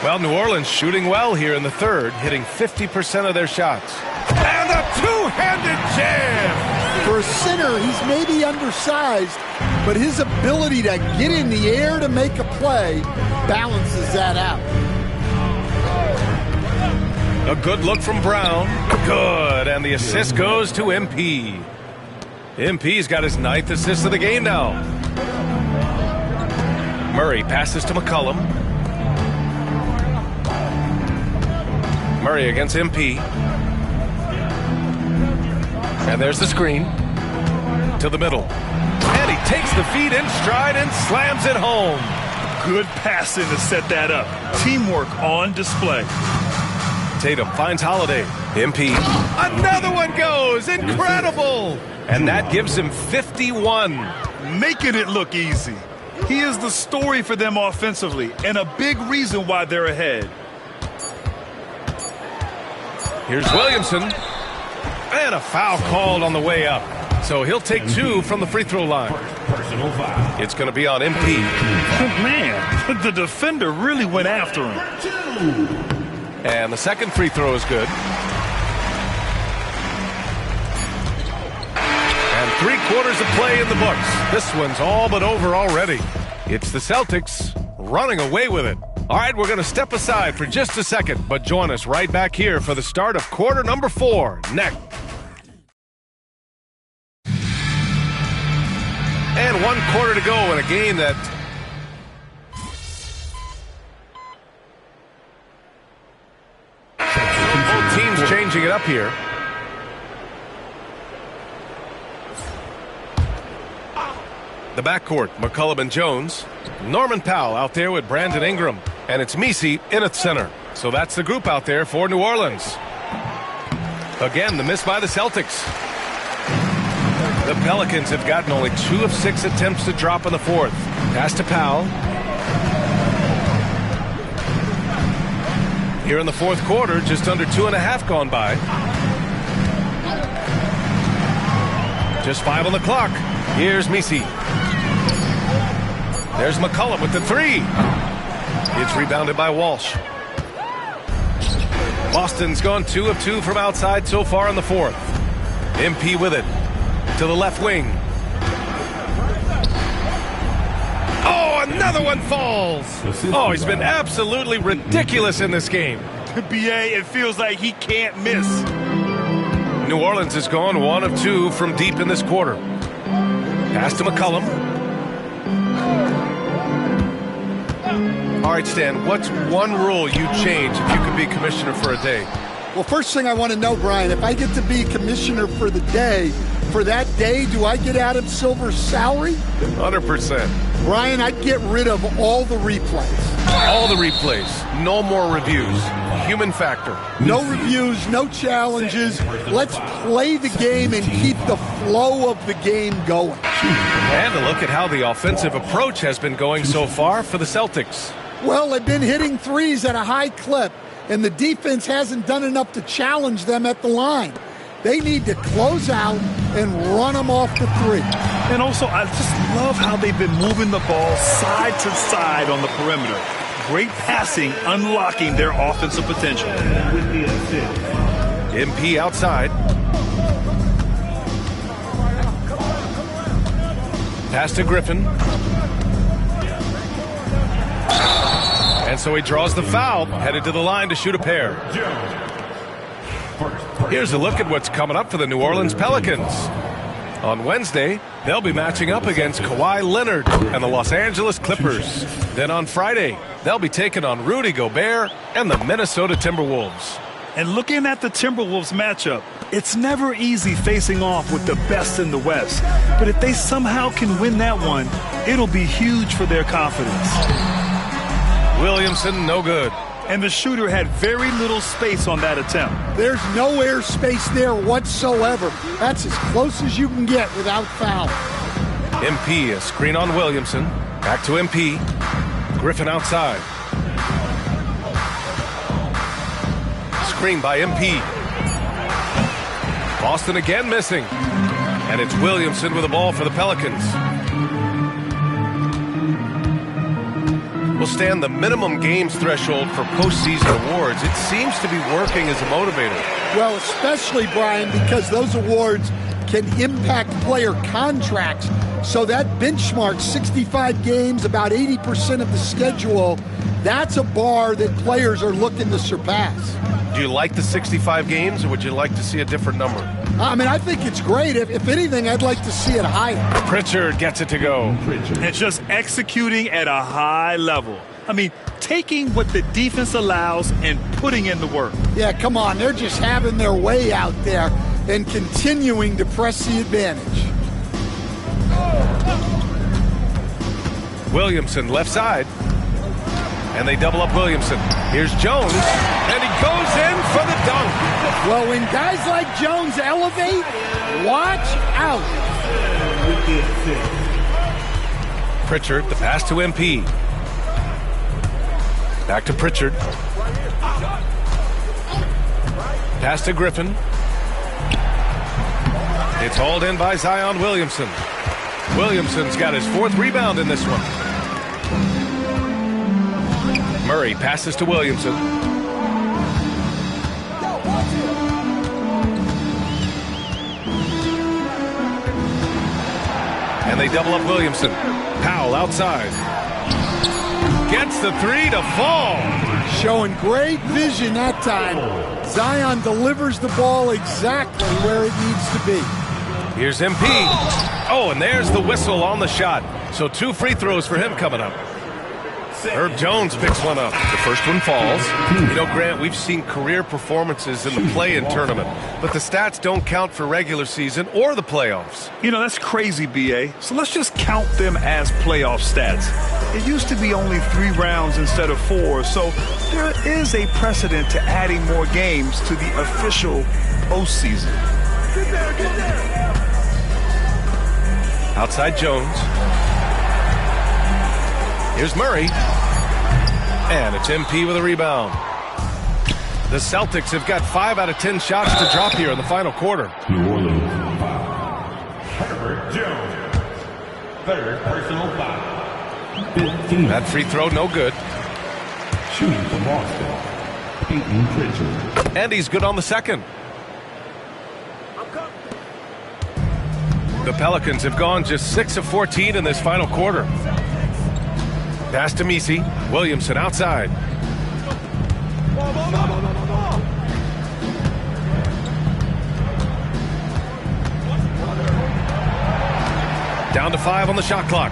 Well, New Orleans shooting well here in the third, hitting 50% of their shots. And a two-handed jam! For a center, he's maybe undersized, but his ability to get in the air to make a play balances that out. A good look from Brown. Good, and the assist goes to MP. MP's got his 9th assist of the game now. Murray passes to McCollum. Murray against MP. And there's the screen. To the middle. And he takes the feed in stride and slams it home. Good passing to set that up. Teamwork on display. Tatum finds Holiday. MP. Another one goes. Incredible. And that gives him 51. Making it look easy. He is the story for them offensively and a big reason why they're ahead. Here's Williamson. And a foul called on the way up. So he'll take 2 from the free throw line. It's going to be on MP. Man, the defender really went after him. And the second free throw is good. And 3/4 of play in the books. This one's all but over already. It's the Celtics running away with it. All right, we're going to step aside for just a second, but join us right back here for the start of quarter number 4 next. And 1 quarter to go in a game that both teams changing it up here. The backcourt, McCollum and Jones. Norman Powell out there with Brandon Ingram. And it's Messi in at center. So that's the group out there for New Orleans. Again, the miss by the Celtics. The Pelicans have gotten only 2 of 6 attempts to drop in the fourth. Pass to Powell. Here in the fourth quarter, just under 2.5 gone by. Just 5 on the clock. Here's Messi. There's McCollum with the 3. It's rebounded by Walsh. Boston's gone 2 of 2 from outside so far in the fourth. MP with it. To the left wing. Oh, another one falls. Oh, he's been absolutely ridiculous in this game. BA, it feels like he can't miss. New Orleans has gone 1 of 2 from deep in this quarter. Pass to McCollum. All right, Stan, what's one rule you change if you could be commissioner for a day? Well, first thing I want to know, Brian, if I get to be commissioner for the day, for that day, do I get Adam Silver's salary? 100%. Brian, I'd get rid of all the replays. All the replays. No more reviews. Human factor. No reviews, no challenges. Let's play the game and keep the flow of the game going. And a look at how the offensive approach has been going so far for the Celtics. Well, they've been hitting threes at a high clip, and the defense hasn't done enough to challenge them at the line. They need to close out and run them off the 3. And also, I just love how they've been moving the ball side to side on the perimeter. Great passing, unlocking their offensive potential. MP outside. Pass to Griffin. And so he draws the foul, headed to the line to shoot a pair. Here's a look at what's coming up for the New Orleans Pelicans. On Wednesday, they'll be matching up against Kawhi Leonard and the Los Angeles Clippers. Then on Friday, they'll be taking on Rudy Gobert and the Minnesota Timberwolves. And looking at the Timberwolves matchup, it's never easy facing off with the best in the West. But if they somehow can win that one, it'll be huge for their confidence. Williamson, no good. And the shooter had very little space on that attempt. There's no air space there whatsoever. That's as close as you can get without foul. MP, a screen on Williamson. Back to MP. Griffin outside. screen by MP. Boston again missing. And it's Williamson with the ball for the Pelicans. Will stand the minimum games threshold for postseason awards. It seems to be working as a motivator. Well, especially, Brian, because those awards can impact player contracts. So that benchmark, 65 games, about 80% of the schedule, that's a bar that players are looking to surpass. Do you like the 65 games, or would you like to see a different number? I mean, I think it's great. If anything, I'd like to see it higher. Pritchard gets it to go. It's just executing at a high level. I mean, taking what the defense allows and putting in the work. Yeah, come on. They're just having their way out there and continuing to press the advantage. Williamson left side. And they double up Williamson. Here's Jones, and he goes in for the dunk. Well, when guys like Jones elevate, watch out. Pritchard, the pass to MP. Back to Pritchard. Pass to Griffin. It's hauled in by Zion Williamson. Williamson's got his 4th rebound in this one. Murray passes to Williamson. And they double up Williamson. Powell outside. Gets the 3 to fall. Showing great vision that time. Zion delivers the ball exactly where it needs to be. Here's MP. Oh, and there's the whistle on the shot. So 2 free throws for him coming up. Herb Jones picks one up. The first one falls. You know, Grant, we've seen career performances in the play-in tournament, but the stats don't count for regular season or the playoffs. You know, that's crazy, B.A. So let's just count them as playoff stats. It used to be only 3 rounds instead of 4, so there is a precedent to adding more games to the official postseason. Outside Jones. Here's Murray. And it's MP with a rebound. The Celtics have got 5 out of 10 shots to drop here in the final quarter. New Orleans, Herbert Jones. 3rd personal foul. 15. That free throw, no good. Shooting for Boston, Peyton Pritchard. And he's good on the second. The Pelicans have gone just 6 of 14 in this final quarter. Pass to Messi. Williamson outside. Down to 5 on the shot clock.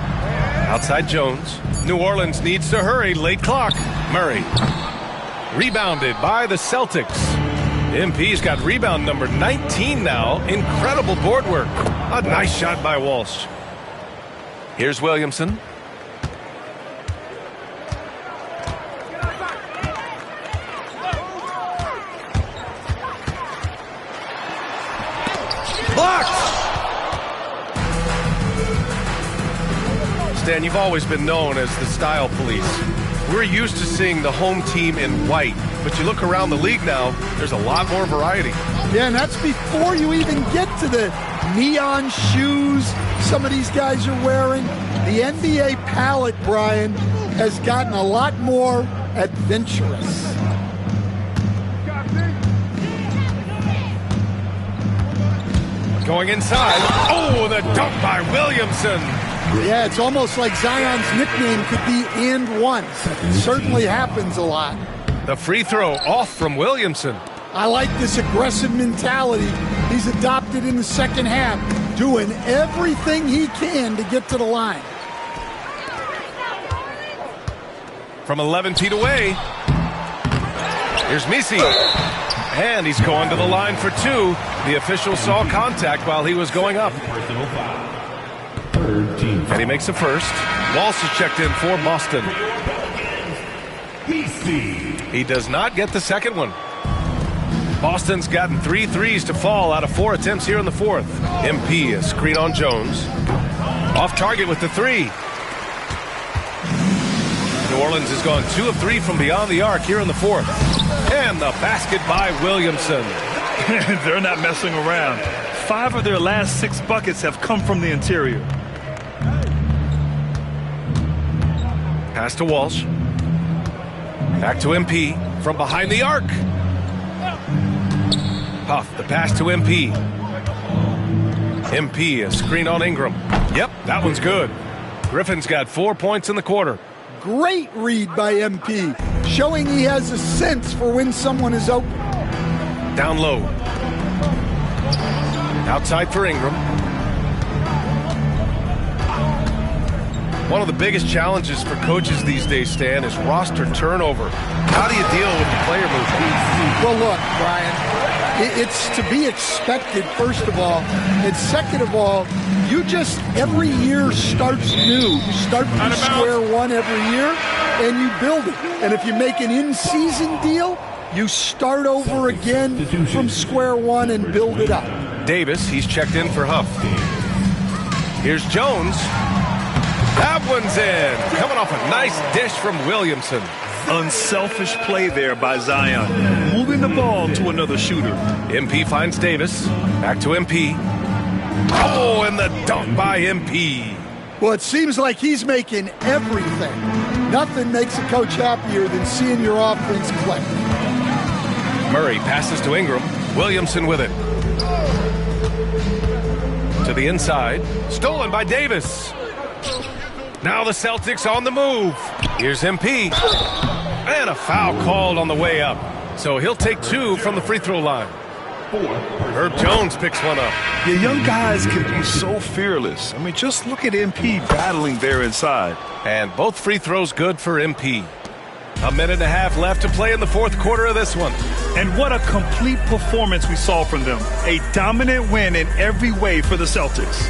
Outside Jones. New Orleans needs to hurry. Late clock. Murray. Rebounded by the Celtics. MP's got rebound number 19 now. Incredible board work. A nice shot by Walsh. Here's Williamson. Blocked! Stan, you've always been known as the style police. We're used to seeing the home team in white, but you look around the league now, there's a lot more variety. Yeah, and that's before you even get to the neon shoes some of these guys are wearing. The NBA palette, Brian, has gotten a lot more adventurous. Going inside. Oh, the dunk by Williamson. Yeah, it's almost like Zion's nickname could be "and one." It certainly happens a lot. The free throw off from Williamson. I like this aggressive mentality he's adopted in the second half, doing everything he can to get to the line. From 11 feet away. Here's Messi. And he's going to the line for 2. The official saw contact while he was going up. And he makes the first. Walsh is checked in for Boston. He does not get the second one. Boston's gotten 3 threes to fall out of 4 attempts here in the 4th. MP, a screen on Jones. Off target with the 3. New Orleans has gone 2 of 3 from beyond the arc here in the 4th. And the basket by Williamson. They're not messing around. 5 of their last 6 buckets have come from the interior. Pass to Walsh. Back to MP from behind the arc. Puff, the pass to MP. MP, a screen on Ingram. Yep, that one's good. Griffin's got 4 points in the quarter. Great read by MP, showing he has a sense for when someone is open. Down low. Outside for Ingram. One of the biggest challenges for coaches these days, Stan, is roster turnover. How do you deal with the player movement? Well, look, Brian, it's to be expected, first of all. And second of all, you just, every year starts new. You start from square one every year, and you build it. And if you make an in-season deal, you start over again from square one and build it up. Davis, he's checked in for Huff. Here's Jones. That one's in. Coming off a nice dish from Williamson. Unselfish play there by Zion. Moving the ball to another shooter. MP finds Davis. Back to MP. Oh, and the dunk by MP. Well, it seems like he's making everything. Nothing makes a coach happier than seeing your offense play. Murray passes to Ingram. Williamson with it. To the inside. Stolen by Davis. Now the Celtics on the move. Here's MP. And a foul called on the way up. So he'll take 2 from the free throw line. Herb Jones picks one up. The young guys can be so fearless. I mean, just look at MP battling there inside. And both free throws good for MP. A minute and a half left to play in the fourth quarter of this one. And what a complete performance we saw from them. A dominant win in every way for the Celtics.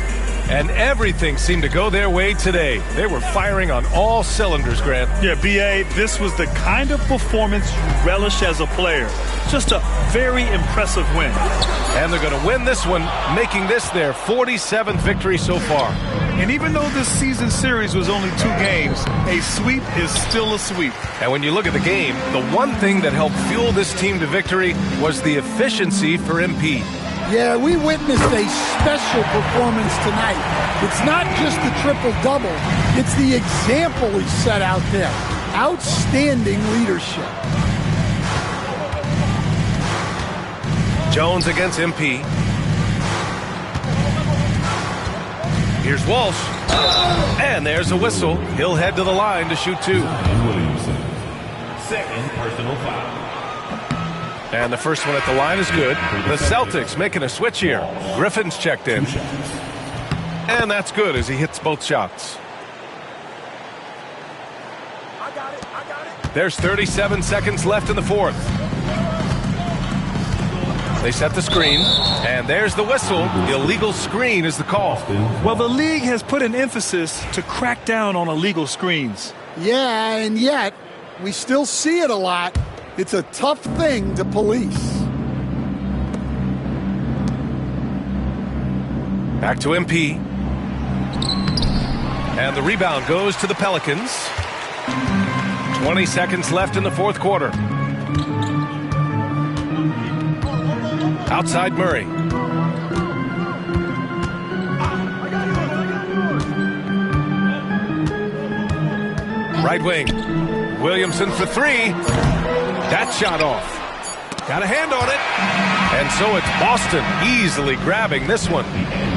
And everything seemed to go their way today. They were firing on all cylinders, Grant. Yeah, B.A., this was the kind of performance you relish as a player. Just a very impressive win. And they're going to win this one, making this their 47th victory so far. And even though this season series was only 2 games, a sweep is still a sweep. And when you look at the game, the one thing that helped fuel this team to victory was the efficiency for MP. Yeah, we witnessed a special performance tonight. It's not just the triple-double. It's the example he set out there. Outstanding leadership. Jones against MP. Here's Walsh. And there's a whistle. He'll head to the line to shoot 2. Second personal foul. And the first one at the line is good. The Celtics making a switch here. Griffin's checked in. And that's good as he hits both shots. There's 37 seconds left in the fourth. They set the screen, and there's the whistle. Illegal screen is the call. Well, the league has put an emphasis to crack down on illegal screens. Yeah, and yet we still see it a lot. It's a tough thing to police. Back to MP. And the rebound goes to the Pelicans. 20 seconds left in the fourth quarter. Outside Murray. Right wing. Williamson for 3. That shot off. Got a hand on it. And so it's Boston easily grabbing this one.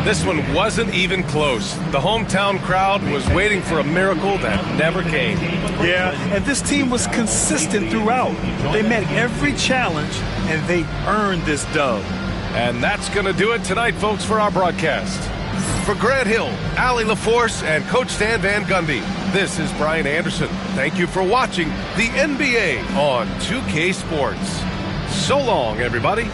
This one wasn't even close. The hometown crowd was waiting for a miracle that never came. Yeah, and this team was consistent throughout. They met every challenge, and they earned this dub. And that's going to do it tonight, folks, for our broadcast. For Grant Hill, Allie LaForce, and Coach Stan Van Gundy, this is Brian Anderson. Thank you for watching the NBA on 2K Sports. So long, everybody.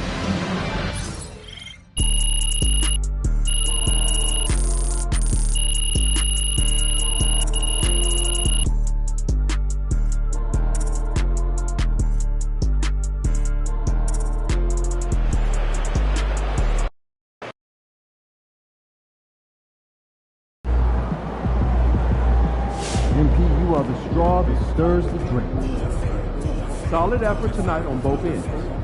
MP, you are the straw that stirs the drink. solid effort tonight on both ends.